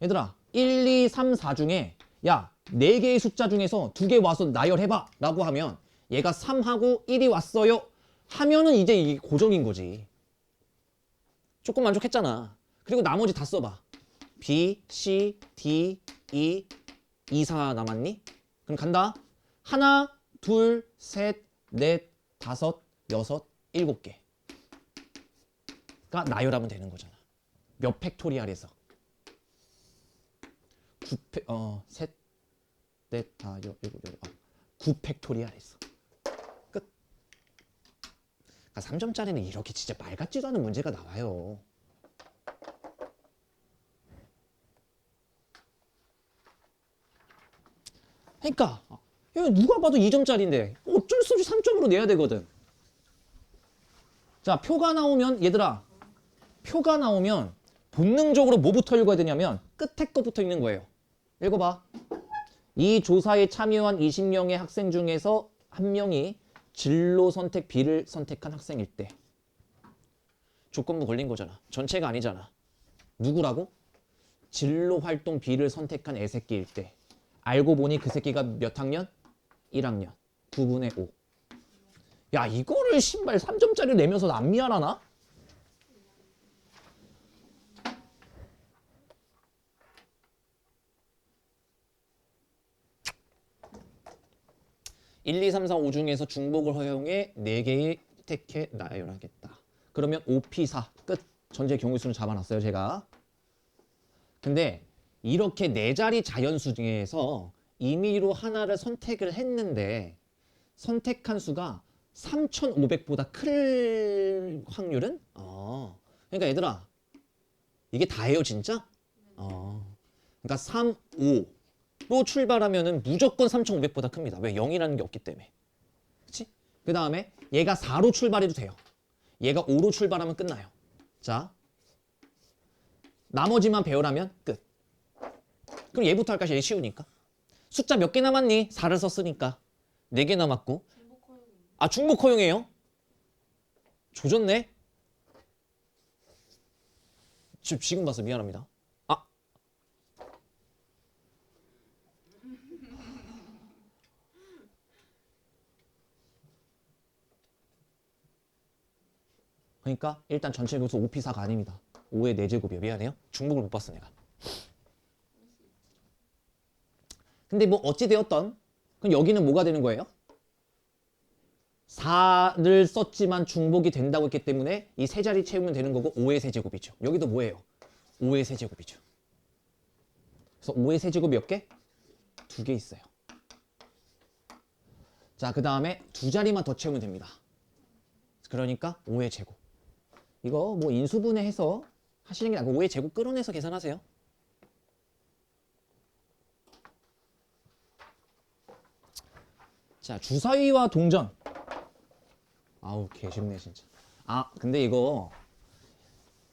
얘들아 1, 2, 3, 4 중에 야 4개의 숫자 중에서 2개 와서 나열해봐 라고 하면 얘가 3하고 1이 왔어요 하면은 이제 이게 고정인 거지. 조금 만족했잖아. 그리고 나머지 다 써봐. B, C, D, E, 2, 4 남았니? 그럼 간다. 하나, 둘, 셋, 넷, 다섯, 여섯, 7개가 나열하면 되는 거잖아. 몇 팩토리알에서? 셋, 넷, 다, 일곱, 9 팩토리알에서. 끝. 그러니까 3점짜리는 이렇게 진짜 말 같지도 않은 문제가 나와요. 그러니까 이거 누가 봐도 2점짜리인데 어쩔 수 없이 3점으로 내야 되거든. 자, 표가 나오면 얘들아 표가 나오면 본능적으로 뭐부터 읽어야 되냐면 끝에 거부터 읽는 거예요. 읽어봐. 이 조사에 참여한 20명의 학생 중에서 한 명이 진로 선택 B를 선택한 학생일 때 조건부 걸린 거잖아. 전체가 아니잖아. 누구라고? 진로 활동 B를 선택한 애새끼일 때 알고 보니 그 새끼가 몇 학년? 1학년. 9분의 5. 야 이거를 신발 3점짜리 내면서 안 미안하나? (1, 2, 3, 4, 5) 중에서 중복을 허용해 4개의 택해 나열하겠다. 그러면 5P4 끝. 전체 경우수는 잡아놨어요 제가. 근데 이렇게 4자리 자연수 중에서 임의로 하나를 선택을 했는데 선택한 수가 3,500보다 클 확률은? 그러니까 얘들아 이게 다예요 진짜? 그러니까 3, 5로 출발하면은 무조건 3,500보다 큽니다. 왜? 0이라는 게 없기 때문에. 그치? 그 다음에 얘가 4로 출발해도 돼요. 얘가 5로 출발하면 끝나요. 자, 나머지만 배열하면 끝. 그럼 얘부터 할까? 얘 쉬우니까. 숫자 몇 개 남았니? 4를 썼으니까 4개 남았고. 중복 허용. 아 중복 허용이에요? 조졌네. 지금 봐서 미안합니다. 아 그러니까 일단 전체 교수 5P4가 아닙니다. 5의 4제곱이요. 미안해요. 중복을 못 봤어 내가. 근데 뭐 어찌되었던 그럼 여기는 뭐가 되는 거예요? 4를 썼지만 중복이 된다고 했기 때문에 이 세 자리 채우면 되는 거고 5의 세제곱이죠. 여기도 뭐예요? 5의 세제곱이죠. 그래서 5의 세제곱 몇 개? 2개 있어요. 자, 그 다음에 2자리만 더 채우면 됩니다. 그러니까 5의 제곱. 이거 뭐 인수분해해서 하시는 게 아니고 5의 제곱 끌어내서 계산하세요. 자, 주사위와 동전. 아우 개쉽네 진짜. 아 근데 이거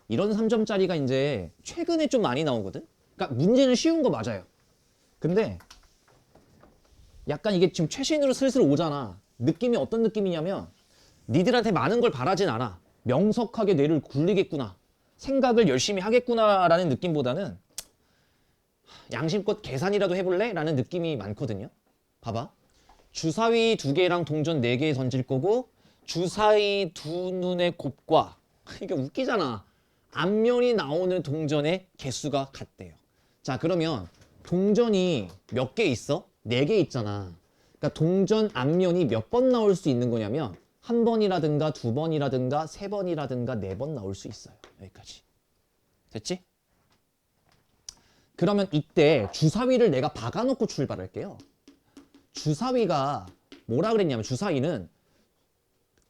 이런 3점짜리가 이제 최근에 좀 많이 나오거든. 그러니까 문제는 쉬운 거 맞아요. 근데 약간 이게 지금 최신으로 슬슬 오잖아. 느낌이 어떤 느낌이냐면 니들한테 많은 걸 바라진 않아. 명석하게 뇌를 굴리겠구나, 생각을 열심히 하겠구나 라는 느낌보다는 양심껏 계산이라도 해볼래? 라는 느낌이 많거든요. 봐봐. 주사위 2개랑 동전 4개 던질 거고 주사위 2눈의 곱과 이게 웃기잖아. 앞면이 나오는 동전의 개수가 같대요. 자 그러면 동전이 몇 개 있어? 4개 있잖아. 그러니까 동전 앞면이 몇 번 나올 수 있는 거냐면 1번이라든가 2번이라든가 3번이라든가 4번 나올 수 있어요. 여기까지. 됐지? 그러면 이때 주사위를 내가 박아놓고 출발할게요. 주사위가 뭐라 그랬냐면 주사위는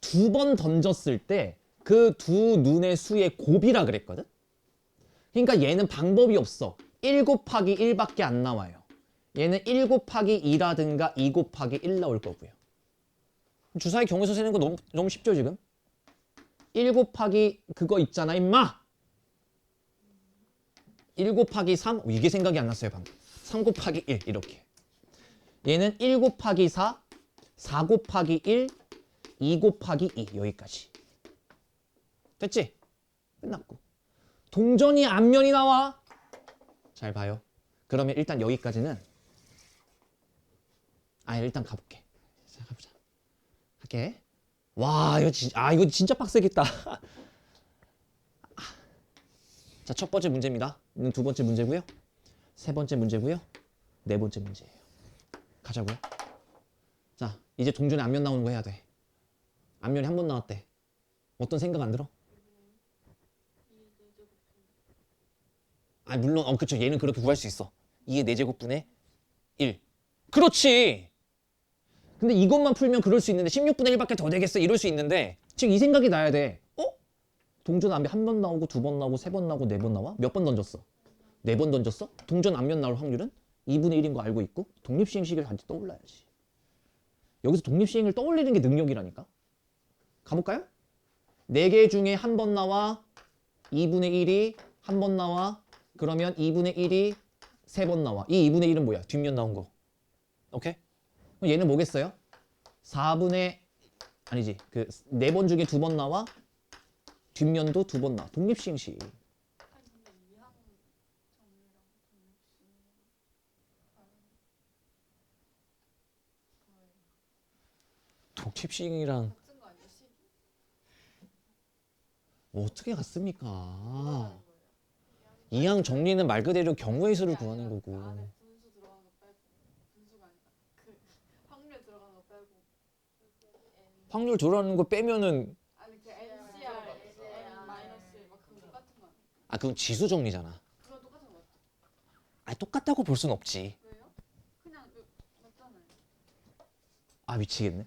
2번 던졌을 때 그 두 눈의 수의 곱이라 그랬거든. 그러니까 얘는 방법이 없어. 1 곱하기 1밖에 안 나와요. 얘는 1 곱하기 2라든가 2 곱하기 1 나올 거고요. 주사위 경우에서 세는 거 너무 쉽죠 지금? 1 곱하기 그거 있잖아 임마. 1 곱하기 3 이게 생각이 안 났어요 방금. 3 곱하기 1 이렇게. 얘는 1 곱하기 4 4 곱하기 1 2 곱하기 2 여기까지. 됐지? 끝났고. 동전이 앞면이 나와. 잘 봐요. 그러면 일단 여기까지는 일단 가볼게. 자, 가보자. 할게. 와, 이거 진짜 빡세겠다. 자, 첫 번째 문제입니다. 이는 두 번째 문제고요. 세 번째 문제고요. 네 번째 문제예요. 가자고요. 자, 이제 동전의 앞면 나오는 거 해야 돼. 앞면이 한 번 나왔대. 어떤 생각 안 들어? 물론 그쵸. 얘는 그렇게 구할 수 있어. 2의 4제곱분의 1. 그렇지. 근데 이것만 풀면 그럴 수 있는데 16분의 1밖에 더 되겠어 이럴 수 있는데 지금 이 생각이 나야 돼. 동전 앞면 한 번 나오고 두 번 나오고 세 번 나오고 네 번 나와? 몇 번 던졌어? 4번 던졌어? 동전 앞면 나올 확률은 2분의 1인 거 알고 있고 독립시행식을 같이 떠올라야지. 여기서 독립시행을 떠올리는 게 능력이라니까. 가볼까요? 4개 중에 한 번 나와 2분의 1이 한 번 나와 그러면 2분의 1이 3번 나와. 이 2분의 1은 뭐야? 뒷면 나온 거. 오케이? 그럼 얘는 뭐겠어요? 4분의 아니지. 그 4번 중에 2번 나와. 뒷면도 2번 나와. 독립시행식. 독립시행이랑 같은 거 아니야? 식? 어떻게 갔습니까? 이항 정리는 말 그대로 경우의 수를 구하는 거고. 안에 분수 들어간 거 빼고 분수가 아니라 그 확률 들어간 거 빼고 확률 들어가는 거 빼면은 아니 그 NCR N 마이너스 막 그거 똑같은 거 아니야? 그건 지수 정리잖아. 그건 똑같은 거 맞죠? 똑같다고 볼 순 없지. 왜요? 그냥 맞잖아요. 미치겠네.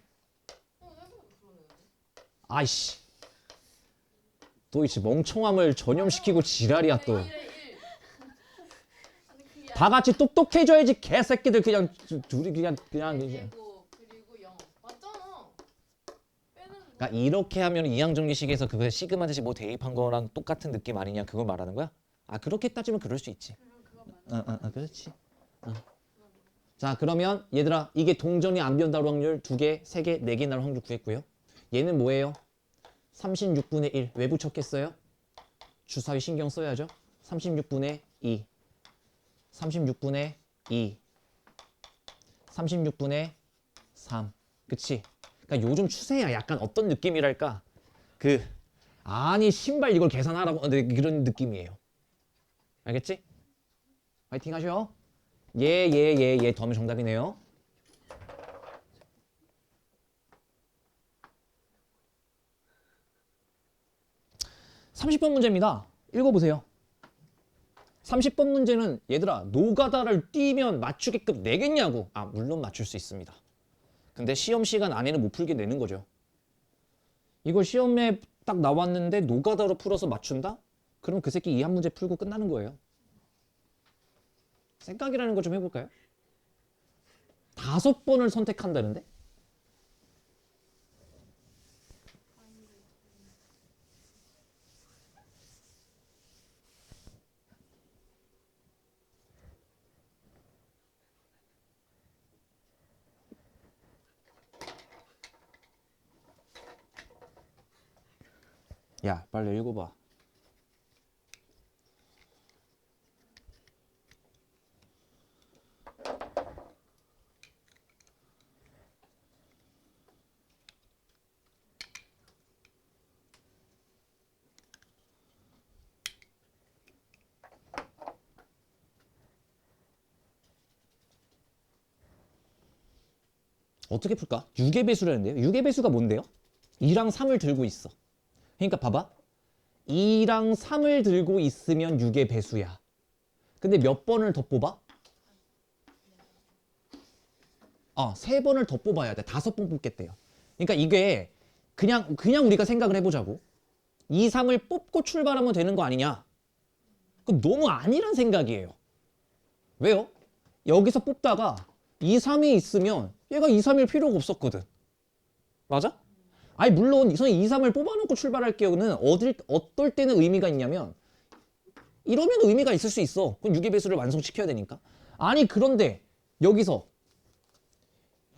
해보면 그러네. 아이씨. 또 이제 멍청함을 전염시키고 지랄이야 또. 1에 1. 아니 그게 다 같이 똑똑해져야지 개새끼들 그냥 둘이 그냥 이제. 그리고 0 맞잖아. 빼는 거. 그러니까 이렇게 하면 이항정리식에서 그거 시그마 대신 뭐 대입한 거랑 똑같은 느낌 아니냐 그걸 말하는 거야? 그렇게 따지면 그럴 수 있지. 그거 맞나? 그렇지. 자 그러면 얘들아 이게 동전이 안 변다로 확률 2개, 3개, 4개 날 확률 구했고요. 얘는 뭐예요? 36분의 1. 왜 붙였겠어요? 주사위 신경 써야죠. 36분의 2. 36분의 2. 36분의 3. 그치? 그러니까 요즘 추세야 약간 어떤 느낌이랄까? 아니 신발 이걸 계산하라고 그런 느낌이에요. 알겠지? 화이팅 하셔. 예 더하면 정답이네요. 30번 문제입니다. 읽어보세요. 30번 문제는 얘들아 노가다를 띄면 맞추게끔 내겠냐고. 물론 맞출 수 있습니다. 근데 시험 시간 안에는 못 풀게 내는 거죠. 이걸 시험에 딱 나왔는데 노가다로 풀어서 맞춘다? 그럼 그 새끼 이 한 문제 풀고 끝나는 거예요. 생각이라는 거 좀 해볼까요? 5번을 선택한다는데? 야, 빨리 읽어봐. 어떻게 풀까? 6의 배수라는데요. 6의 배수가 뭔데요? 2랑 3을 들고 있어. 그러니까 봐봐. 2랑 3을 들고 있으면 6의 배수야. 근데 몇 번을 더 뽑아? 3번을 더 뽑아야 돼. 5번 뽑겠대요. 그러니까 이게 그냥 우리가 생각을 해보자고. 2, 3을 뽑고 출발하면 되는 거 아니냐? 그건 너무 아니란 생각이에요. 왜요? 여기서 뽑다가 2, 3이 있으면 얘가 2, 3일 필요가 없었거든. 맞아? 아니 물론 선생님 2, 3을 뽑아놓고 출발할게요는 어떨 때는 의미가 있냐면 이러면 의미가 있을 수 있어. 그럼 유기 배수를 완성시켜야 되니까. 아니 그런데 여기서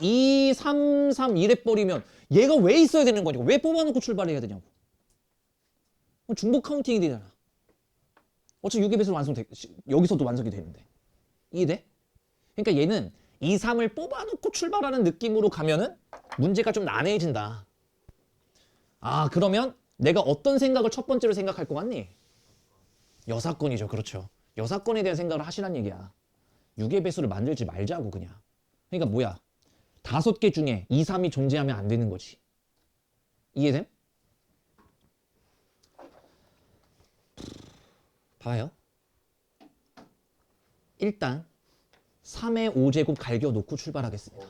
2, 3, 3 이래 버리면 얘가 왜 있어야 되는 거냐고. 왜 뽑아놓고 출발해야 되냐고. 그럼 중복 카운팅이 되잖아. 어차피 유기 배수를 여기서도 완성이 되는데. 이해돼? 그러니까 얘는 2, 3을 뽑아놓고 출발하는 느낌으로 가면은 문제가 좀 난해해진다. 아 그러면 내가 어떤 생각을 첫 번째로 생각할 것 같니? 여사건이죠. 그렇죠. 여사건에 대한 생각을 하시란 얘기야. 유기의 배수를 만들지 말자고 그냥. 그러니까 뭐야? 5개 중에 2, 3이 존재하면 안 되는 거지. 이해됨? 봐요. 일단 3의 5제곱 갈겨놓고 출발하겠습니다.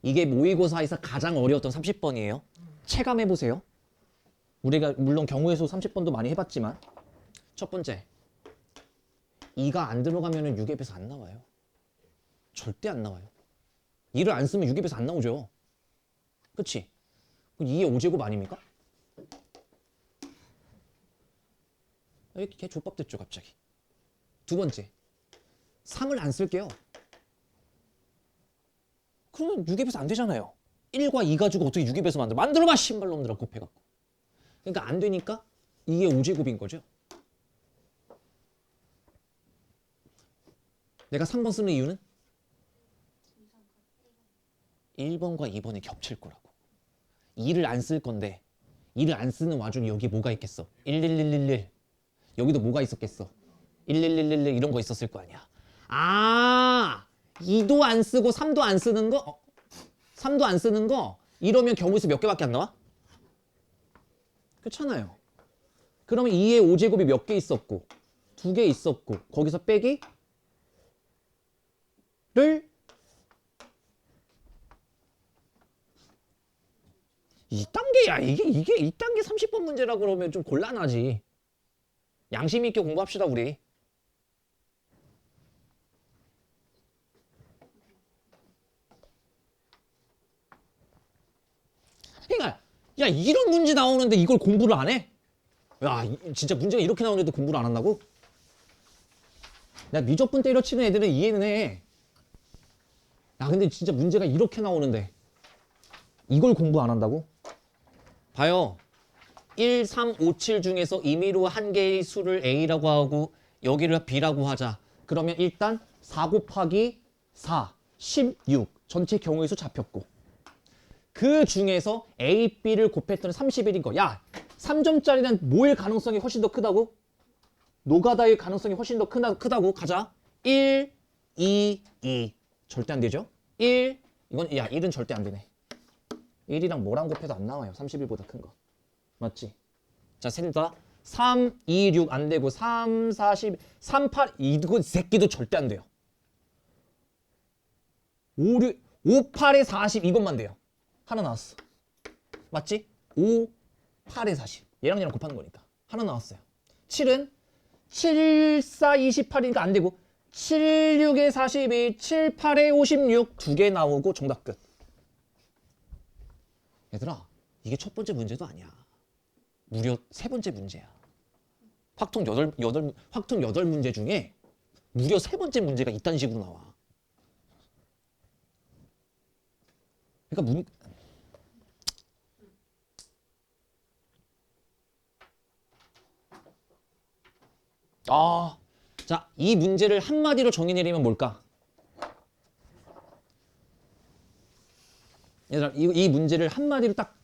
이게 모의고사에서 가장 어려웠던 30번이에요. 체감해보세요. 우리가 물론 경우의 수 30번도 많이 해봤지만 첫 번째 2가 안 들어가면 6의 배수 안 나와요. 절대 안 나와요. 2를 안 쓰면 6의 배수 안 나오죠. 그치? 2의 5제곱 아닙니까? 이렇게 걔 족밥 됐죠 갑자기. 두 번째 3을 안 쓸게요. 그러면 6의 배수 안 되잖아요. 1과 2 가지고 어떻게 6의 배수 만들어봐 신발놈들아 곱해갖고. 그러니까 안 되니까 2의 5제곱인 거죠. 내가 3번 쓰는 이유는 1번과 2번이 겹칠 거라고. 2를 안 쓸 건데 2를 안 쓰는 와중에 여기 뭐가 있겠어? 11111 여기도 뭐가 있었겠어? 11111 이런 거 있었을 거 아니야. 아 2도 안 쓰고 3도 안 쓰는 거? 3도 안 쓰는 거? 이러면 경우수 몇 개밖에 안 나와? 그렇잖아요. 그러면 2의 5제곱이 몇 개 있었고 2개 있었고 거기서 빼기 를 2단계야. 이게 2단계 30번 문제라고 그러면 좀 곤란하지. 양심 있게 공부합시다 우리. 그러니까 야 이런 문제 나오는데 이걸 공부를 안 해? 야 진짜 문제가 이렇게 나오는데도 공부를 안 한다고? 나 미적분 때려치는 애들은 이해는 해. 야 근데 진짜 문제가 이렇게 나오는데 이걸 공부 안 한다고? 봐요. 1, 3, 5, 7 중에서 임의로 한 개의 수를 A라고 하고 여기를 B라고 하자. 그러면 일단 4 곱하기 4, 16 전체 경우의 수 잡혔고 그 중에서 A, B를 곱했더니 31인 거. 야 3점짜리는 뭐일 가능성이 훨씬 더 크다고? 노가다일 가능성이 훨씬 더 크다고? 가자. 1, 2, 2 절대 안 되죠? 1 이건 야 1은 절대 안 되네. 1이랑 뭐랑 곱해도 안 나와요. 31보다 큰 거. 맞지? 자, 셋다 3, 2, 6 안 되고 3, 4, 10, 3, 8 이거 새끼도 절대 안 돼요. 5, 6, 5, 8에 40 이것만 돼요. 하나 나왔어. 맞지? 5, 8에 40 얘랑 얘랑 곱하는 거니까 하나 나왔어요. 7은 7, 4, 28이니까 안 되고 7, 6에 42, 7, 8에 56 두 개 나오고 정답 끝. 얘들아 이게 첫 번째 문제도 아니야. 무려 세 번째 문제야. 확통 8문제 중에 무려 세 번째 문제가 이딴 식으로 나와. 그러니까 자, 이 문제를 한마디로 정의내리면 뭘까? 얘들아, 이 문제를 한마디로 딱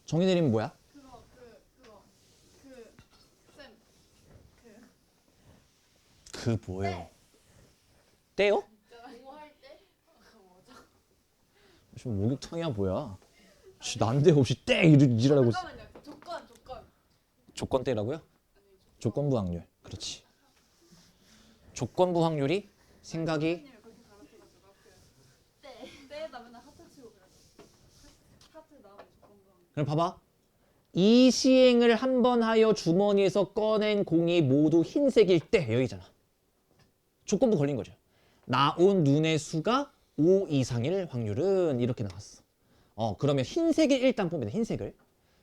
정의내리면 뭐야? 쌤, 뭐예요? 떼요? 공부할 때? 뭐죠? 지금 목욕탕이야 뭐야? 난데없이 떼 이러라고 있어. 잠깐만요. 조건. 조건 떼라고요? 조건부 확률. 그렇지. 조건부 확률이 생각이 선생님이 그렇게 가르쳐가지고 때에다 맨날 하트 치고 그래서 하트 나오면 조건부. 그럼 봐봐. 이 시행을 한 번 하여 주머니에서 꺼낸 공이 모두 흰색일 때 여기잖아. 조건부 걸린 거죠. 나온 눈의 수가 5 이상일 확률은 이렇게 나왔어. 그러면 흰색을 일단 뽑으면 돼. 흰색을.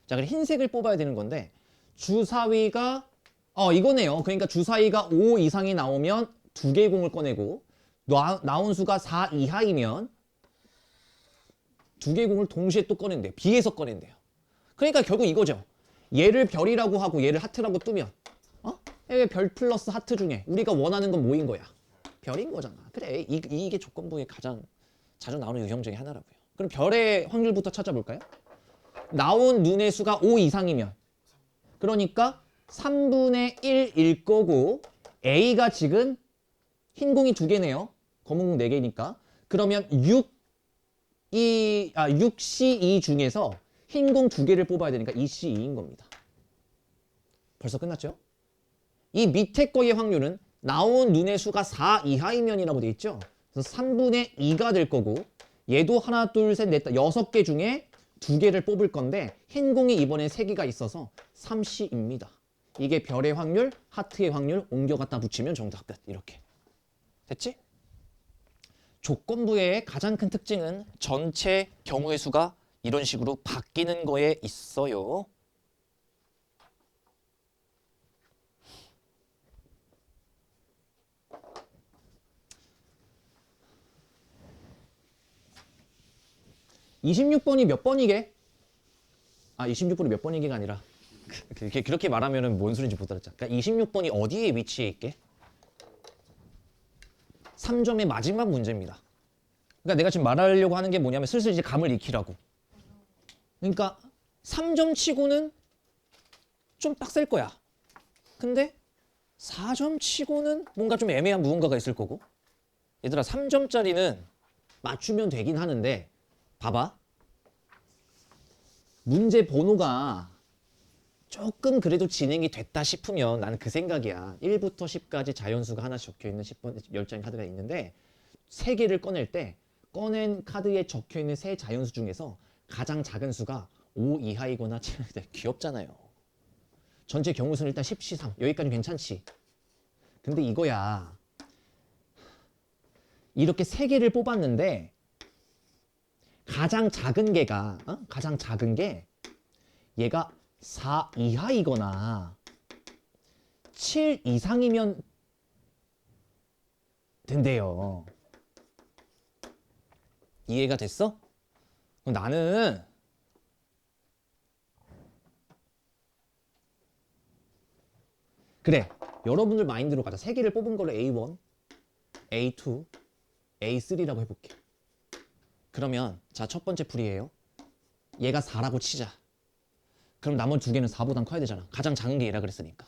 자, 그럼 흰색을 뽑아야 되는 건데 주사위가 이거네요. 그러니까 주사위가 5 이상이 나오면 두 개의 공을 꺼내고 나온 수가 4 이하이면 두 개의 공을 동시에 또 꺼낸대요. 비에서 꺼낸대요. 그러니까 결국 이거죠. 얘를 별이라고 하고 얘를 하트라고 뜨면 별 플러스 하트 중에 우리가 원하는 건 뭐인 거야? 별인 거잖아. 그래, 이게 조건부의 가장 자주 나오는 유형 중에 하나라고요. 그럼 별의 확률부터 찾아볼까요? 나온 눈의 수가 5 이상이면 그러니까 3분의 1일 거고 A가 지금 흰 공이 2개네요. 검은 공 4개니까. 그러면 6C2 중에서 흰 공 2개를 뽑아야 되니까 2C2인 겁니다. 벌써 끝났죠? 이 밑에 거의 확률은 나온 눈의 수가 4 이하이면이라고 돼 있죠? 그래서 3분의 2가 될 거고 얘도 하나, 둘, 셋, 넷, 6개 중에 2개를 뽑을 건데 흰 공이 이번에 3개가 있어서 3C입니다. 이게 별의 확률, 하트의 확률 옮겨 갖다 붙이면 정답 끝. 이렇게. 됐지? 조건부의 가장 큰 특징은 전체 경우의 수가 이런 식으로 바뀌는 거에 있어요. (26번이) 몇 번이게? 26번이 몇 번이게가 아니라 그렇게 말하면 뭔 소리인지 못 알았잖아. 그러니까 26번이 어디에 위치해 있게? 3점의 마지막 문제입니다. 그러니까 내가 지금 말하려고 하는 게 뭐냐면 슬슬 이제 감을 익히라고. 그러니까 3점 치고는 좀 빡셀 거야. 근데 4점 치고는 뭔가 좀 애매한 무언가가 있을 거고. 얘들아 3점짜리는 맞추면 되긴 하는데 봐봐. 문제 번호가 조금 그래도 진행이 됐다 싶으면 나는 그 생각이야. 1부터 10까지 자연수가 하나씩 적혀있는 10장의 카드가 있는데 3개를 꺼낼 때 꺼낸 카드에 적혀있는 세 자연수 중에서 가장 작은 수가 5 이하이거나 7 귀엽잖아요. 전체 경우수는 일단 10C3 여기까지 괜찮지. 근데 이거야. 이렇게 3개를 뽑았는데 가장 작은 개가 가장 작은 게 얘가 4 이하이거나 7 이상이면 된대요. 이해가 됐어? 그럼 나는 그래 여러분들 마인드로 가자. 3개를 뽑은 걸로 A1, A2, A3라고 해볼게. 그러면 자 첫 번째 풀이에요. 얘가 4라고 치자. 그럼 나머지 2개는 4보단 커야 되잖아. 가장 작은 게 얘라 그랬으니까.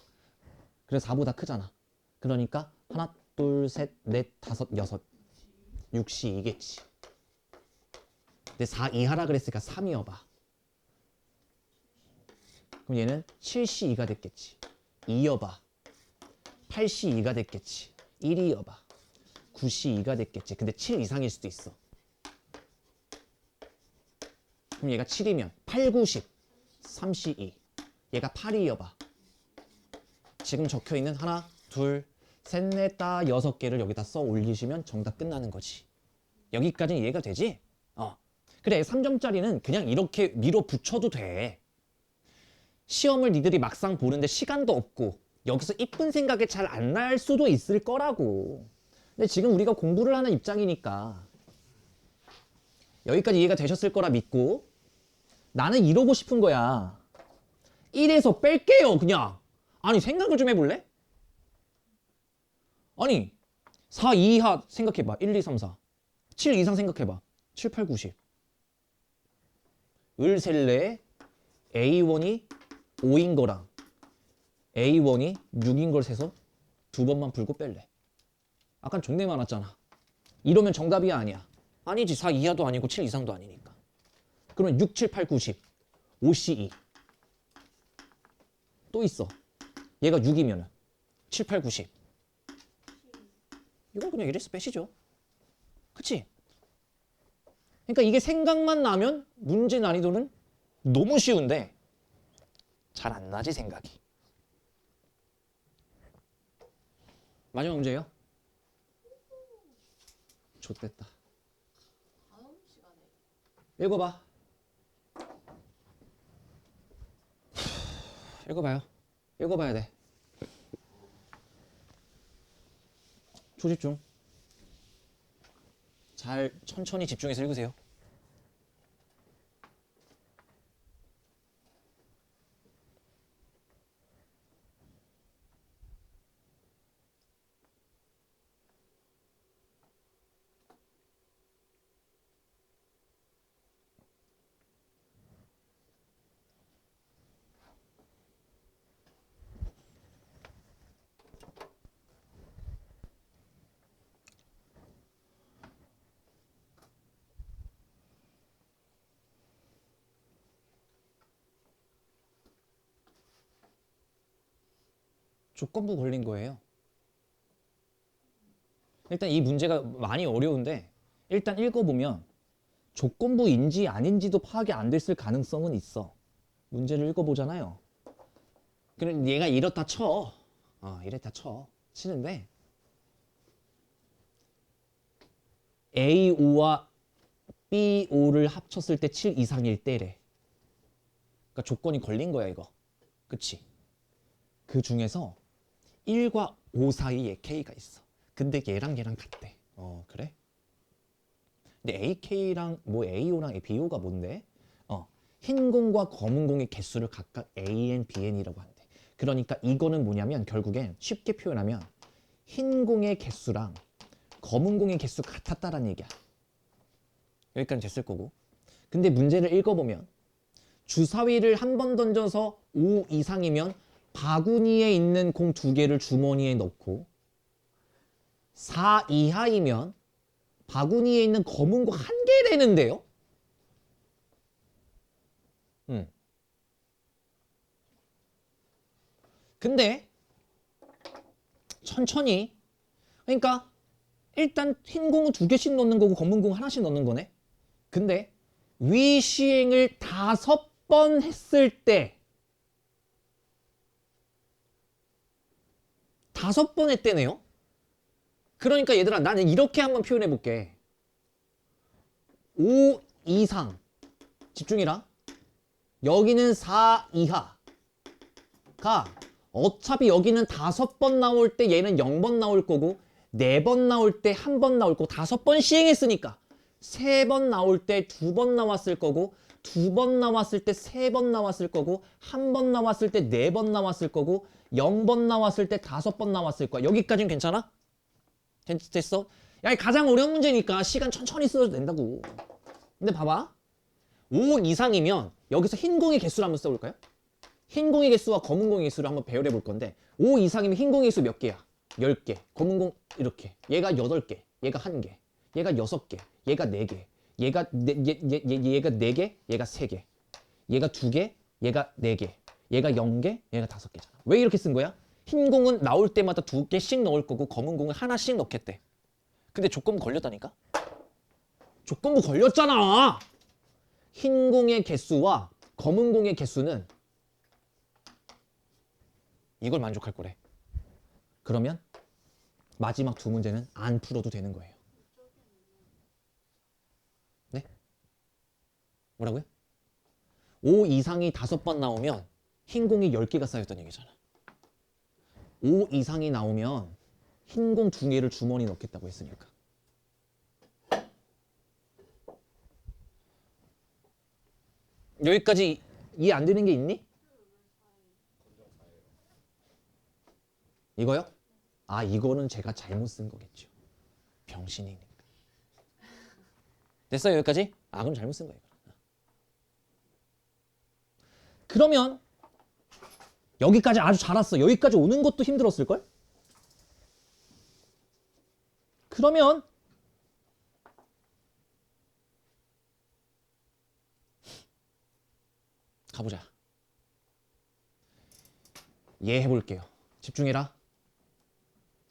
그래서 4보다 크잖아. 그러니까 하나, 둘, 셋, 넷, 다섯, 여섯, 6C2겠지. 근데 4 이하라 그랬으니까 3이어봐. 그럼 얘는 7C2가 됐겠지. 2여봐. 8C2가 됐겠지. 1이어봐. 9C2가 됐겠지. 근데 7 이상일 수도 있어. 그럼 얘가 7이면 8, 9, 10. 3C2. 얘가 8이어봐. 지금 적혀있는 하나, 둘, 셋, 넷, 다 6개를 여기다 써 올리시면 정답 끝나는 거지. 여기까지는 이해가 되지? 그래 3점짜리는 그냥 이렇게 밀어붙여도 돼. 시험을 니들이 막상 보는데 시간도 없고 여기서 이쁜 생각이 잘 안 날 수도 있을 거라고. 근데 지금 우리가 공부를 하는 입장이니까 여기까지 이해가 되셨을 거라 믿고 나는 이러고 싶은 거야. 1에서 뺄게요 그냥. 아니 생각을 좀 해볼래? 아니 4 이하 생각해봐. 1, 2, 3, 4 7 이상 생각해봐. 7, 8, 9, 10 을셀레에 A1이 5인 거랑 A1이 6인 걸 세서 2번만 풀고 뺄래. 아까 존내 많았잖아. 이러면 정답이 아니야. 아니지 4 이하도 아니고 7 이상도 아니니까. 그러면 6, 7, 8, 9, 10 5C2 또 있어. 얘가 6이면은 7, 8, 9, 10 이건 그냥 이래서 빼시죠. 그치? 그러니까 이게 생각만 나면 문제 난이도는 너무 쉬운데 잘 안 나지 생각이. 마지막 문제예요. 좋됐다. 읽어봐. 읽어봐요. 읽어봐야 돼. 초집중. 잘 천천히 집중해서 읽으세요. 조건부 걸린 거예요. 일단 이 문제가 많이 어려운데 일단 읽어보면 조건부인지 아닌지도 파악이 안 됐을 가능성은 있어. 문제를 읽어보잖아요. 그럼 얘가 이렇다 쳐. 이랬다 쳐. 치는데 A5와 B5를 합쳤을 때 7 이상일 때래. 그러니까 조건이 걸린 거야 이거. 그치? 그 중에서 1과 5 사이에 K가 있어. 근데 얘랑 같대. 그래? 근데 AK랑 뭐 AO랑 BO가 뭔데? 흰 공과 검은 공의 개수를 각각 AN, BN이라고 한대. 그러니까 이거는 뭐냐면 결국엔 쉽게 표현하면 흰 공의 개수랑 검은 공의 개수 같았다라는 얘기야. 여기까지 됐을 거고. 근데 문제를 읽어보면 주사위를 한 번 던져서 5 이상이면 바구니에 있는 공 2개를 주머니에 넣고 4 이하이면 바구니에 있는 검은 공 1개라는데요. 근데 천천히 그러니까 일단 흰 공은 2개씩 넣는 거고 검은 공 하나씩 넣는 거네. 근데 위 시행을 5번 했을 때 5번 했대네요. 그러니까 얘들아 나는 이렇게 한번 표현해 볼게. 5 이상 집중해라. 여기는 4 이하가 어차피 여기는 5번 나올 때 얘는 0번 나올 거고 4번 나올 때 1번 나올 거고 5번 시행했으니까 3번 나올 때 2번 나왔을 거고 2번 나왔을 때 3번 나왔을 거고 1번 나왔을 때 4번 나왔을 거고 0번 나왔을 때 5번 나왔을 거야. 여기까지는 괜찮아? 됐어? 야, 가장 어려운 문제니까 시간 천천히 써도 된다고. 근데 봐봐. 5 이상이면 여기서 흰 공의 개수를 한번 써볼까요? 흰 공의 개수와 검은 공의 개수를 한번 배열해 볼 건데 5 이상이면 흰 공의 개수 몇 개야? 10개. 검은 공 이렇게. 얘가 8개. 얘가 1개. 얘가 6개. 얘가 4개. 얘가 4개. 얘가 3개. 얘가 2개. 얘가 4개. 얘가 0개. 얘가 5개잖아. 왜 이렇게 쓴 거야? 흰 공은 나올 때마다 2개씩 넣을 거고 검은 공은 하나씩 넣겠대. 근데 조건부 걸렸다니까? 조건부 걸렸잖아! 흰 공의 개수와 검은 공의 개수는 이걸 만족할 거래. 그러면 마지막 2 문제는 안 풀어도 되는 거예요. 네? 뭐라고요? 5 이상이 5번 나오면 흰 공이 10개가 쌓였다는 얘기잖아. 5 이상이 나오면 흰 공 2개를 주머니 넣겠다고 했으니까. 여기까지 이해 안 되는 게 있니? 이거요? 이거는 제가 잘못 쓴 거겠죠. 병신이니까. 됐어요, 여기까지? 그럼 잘못 쓴 거예요. 그러면 여기까지 아주 잘 왔어. 여기까지 오는 것도 힘들었을걸? 그러면 가보자. 얘 해볼게요. 집중해라.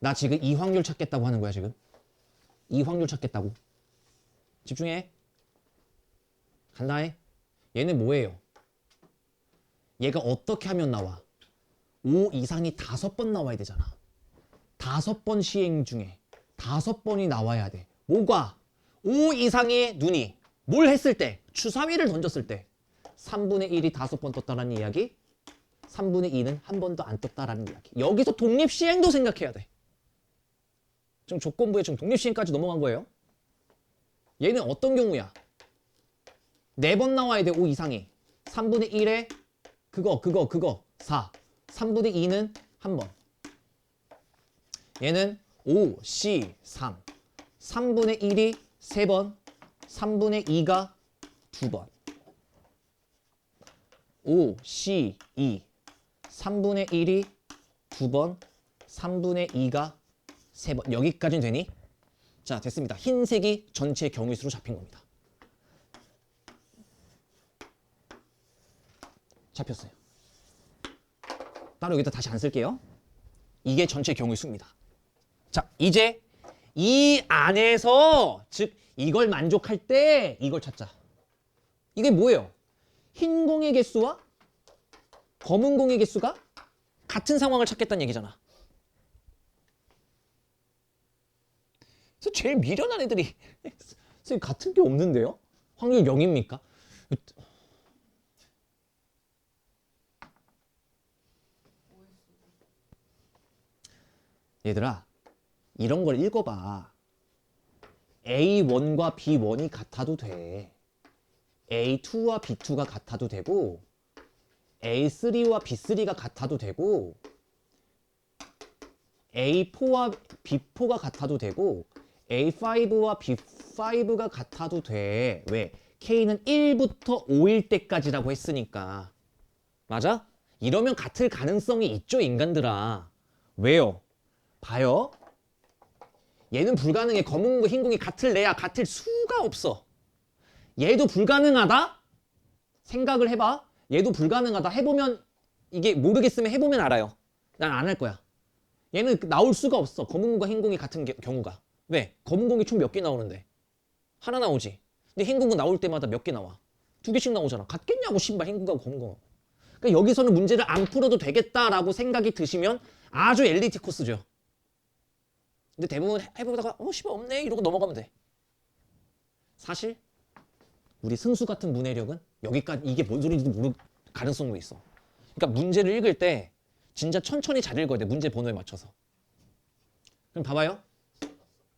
나 지금 이 확률 찾겠다고 하는 거야 지금. 이 확률 찾겠다고. 집중해. 간다해. 얘는 뭐예요? 얘가 어떻게 하면 나와? 5 이상이 5번 나와야 되잖아. 5번 시행 중에 5번이 나와야 돼. 뭐가? 5 이상의 눈이 뭘 했을 때? 주사위를 던졌을 때 3분의 1이 5번 떴다라는 이야기, 3분의 2는 한 번도 안 떴다라는 이야기. 여기서 독립시행도 생각해야 돼. 지금 조건부에 지금 독립시행까지 넘어간 거예요. 얘는 어떤 경우야? 4번 나와야 돼, 5 이상이. 3분의 1에 그거 4. 3분의 2는 한 번. 얘는 5, C, 3. 3분의 1이 3번, 3분의 2가 2번. 5, C, 2. 3분의 1이 2번, 3분의 2가 3번. 여기까지는 되니? 자, 됐습니다. 흰색이 전체 경우의 수로 잡힌 겁니다. 잡혔어요. 따로 여기다 다시 안 쓸게요. 이게 전체 경우의 수입니다. 자, 이제 이 안에서 즉 이걸 만족할 때 이걸 찾자. 이게 뭐예요? 흰 공의 개수와 검은 공의 개수가 같은 상황을 찾겠다는 얘기잖아. 그래서 제일 미련한 애들이 선생님 같은 게 없는데요? 확률 0입니까? 얘들아, 이런 걸 읽어봐. A1과 B1이 같아도 돼. A2와 B2가 같아도 되고, A3와 B3가 같아도 되고, A4와 B4가 같아도 되고, A5와 B5가 같아도 돼. 왜? K는 1부터 5일 때까지라고 했으니까. 맞아? 이러면 같을 가능성이 있죠, 인간들아. 왜요? 봐요. 얘는 불가능해. 검은 공과 흰 공이 같을래야 같을 수가 없어. 얘도 불가능하다? 생각을 해봐. 얘도 불가능하다. 해보면 이게 모르겠으면 해보면 알아요. 난 안 할 거야. 얘는 나올 수가 없어. 검은 공과 흰 공이 같은 경우가. 왜? 검은 공이 총 몇 개 나오는데? 하나 나오지. 근데 흰 공은 나올 때마다 몇 개 나와? 2개씩 나오잖아. 같겠냐고 신발 흰 공하고 검은 공. 그러니까 여기서는 문제를 안 풀어도 되겠다라고 생각이 드시면 아주 엘리트 코스죠. 근데 대부분 해보다가 씨발 없네 이러고 넘어가면 돼. 사실 우리 승수 같은 문해력은 여기까지 이게 뭔 소리인지도 모를 가능성도 있어. 그러니까 문제를 읽을 때 진짜 천천히 잘 읽어야 돼. 문제 번호에 맞춰서. 그럼 봐봐요.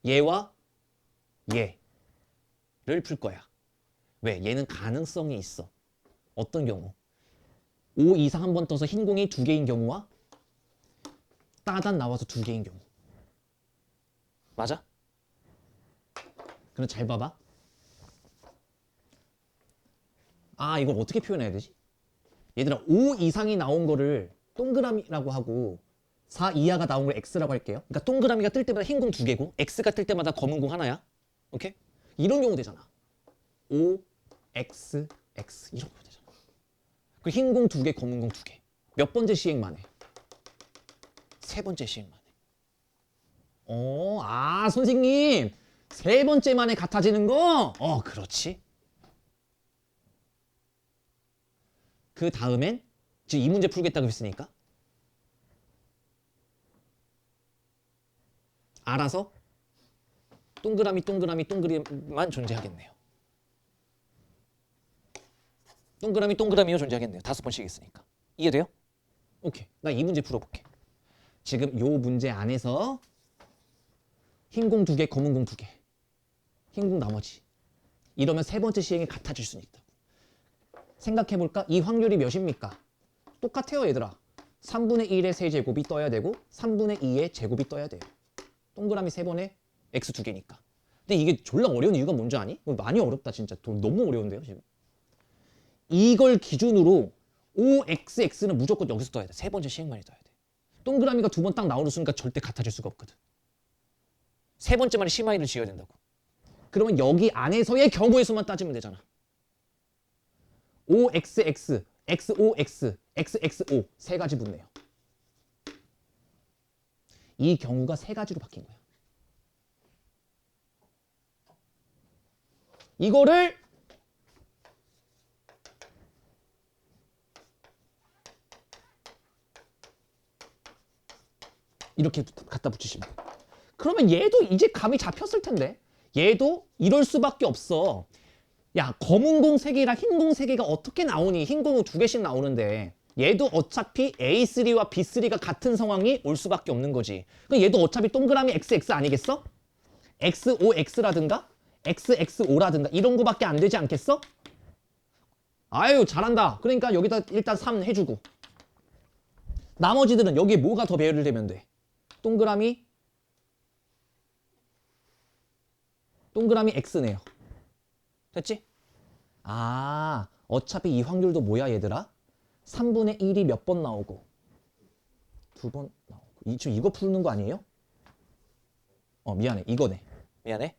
얘와 얘를 풀 거야. 왜? 얘는 가능성이 있어. 어떤 경우? 5 이상 한 번 떠서 흰 공이 2개인 경우와 따단 나와서 2개인 경우. 맞아? 그럼 잘 봐봐. 아, 이걸 어떻게 표현해야 되지? 얘들아, 5 이상이 나온 거를 동그라미라고 하고 4 이하가 나온 걸 X라고 할게요. 그러니까 동그라미가 뜰 때마다 흰 공 2개고 X가 뜰 때마다 검은 공 하나야. 오케이? 이런 경우 되잖아. 5, X, X 이런 경우 되잖아. 그 흰 공 2개, 검은 공 2개. 몇 번째 시행만 해? 3번째 시행만 해. 선생님 3번째 만에 같아지는 거? 그렇지. 그 다음엔 지금 이 문제 풀겠다고 했으니까 알아서 동그라미만 존재하겠네요. 동그라미요 존재하겠네요. 5번씩 있으니까. 이해돼요? 오케이. 나 이 문제 풀어볼게. 지금 요 문제 안에서 흰 공 2개, 검은 공 2개. 흰 공 나머지. 이러면 3번째 시행이 같아질 수는 있다. 생각해볼까? 이 확률이 몇입니까? 똑같아요, 얘들아. 3분의 1의 세제곱이 떠야 되고 3분의 2의 제곱이 떠야 돼요. 동그라미 3번에 x 2개니까. 근데 이게 졸라 어려운 이유가 뭔지 아니? 많이 어렵다 진짜. 너무 어려운데요 지금. 이걸 기준으로 5xx는 무조건 여기서 떠야 돼. 3번째 시행만이 떠야 돼. 동그라미가 2번 딱 나오는 순간 절대 같아질 수가 없거든. 3번째만에 심하이를 지어야 된다고. 그러면 여기 안에서의 경우의 수만 따지면 되잖아. 5xx, x5x, xx5 세 가지 붙네요. 이 경우가 3가지로 바뀐 거야. 이거를 이렇게 갖다 붙이시면 돼. 그러면 얘도 이제 감이 잡혔을 텐데 얘도 이럴 수밖에 없어. 야, 검은 공 3개랑 흰 공 3개가 어떻게 나오니? 흰 공은 2개씩 나오는데 얘도 어차피 A3와 B3가 같은 상황이 올 수밖에 없는 거지. 그럼 얘도 어차피 동그라미 XX 아니겠어? XOX라든가 XXO라든가 이런 거밖에 안 되지 않겠어? 아유, 잘한다. 그러니까 여기다 일단 3 해주고 나머지들은 여기에 뭐가 더 배열을 되면 돼? 동그라미 X네요. 됐지? 아, 어차피 이 확률도 뭐야 얘들아? 3분의 1이 몇 번 나오고 2번 나오고 지금 이거 푸는 거 아니에요? 미안해. 이거네. 미안해.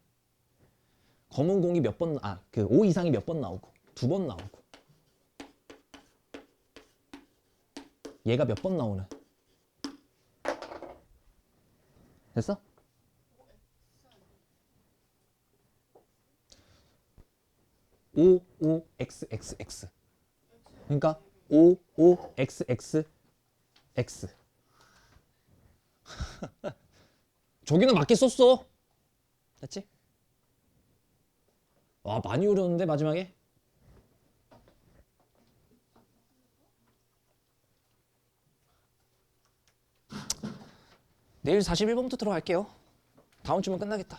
검은 공이 몇 번, 그 5 이상이 몇 번 나오고 2번 나오고 얘가 몇 번 나오는. 됐어? OOXXX. 그러니까 OOXXX. 저기는 맞게 썼어. 됐지? 와, 많이 어려웠는데 마지막에. 내일 41번부터 들어갈게요. 다음 주면 끝나겠다.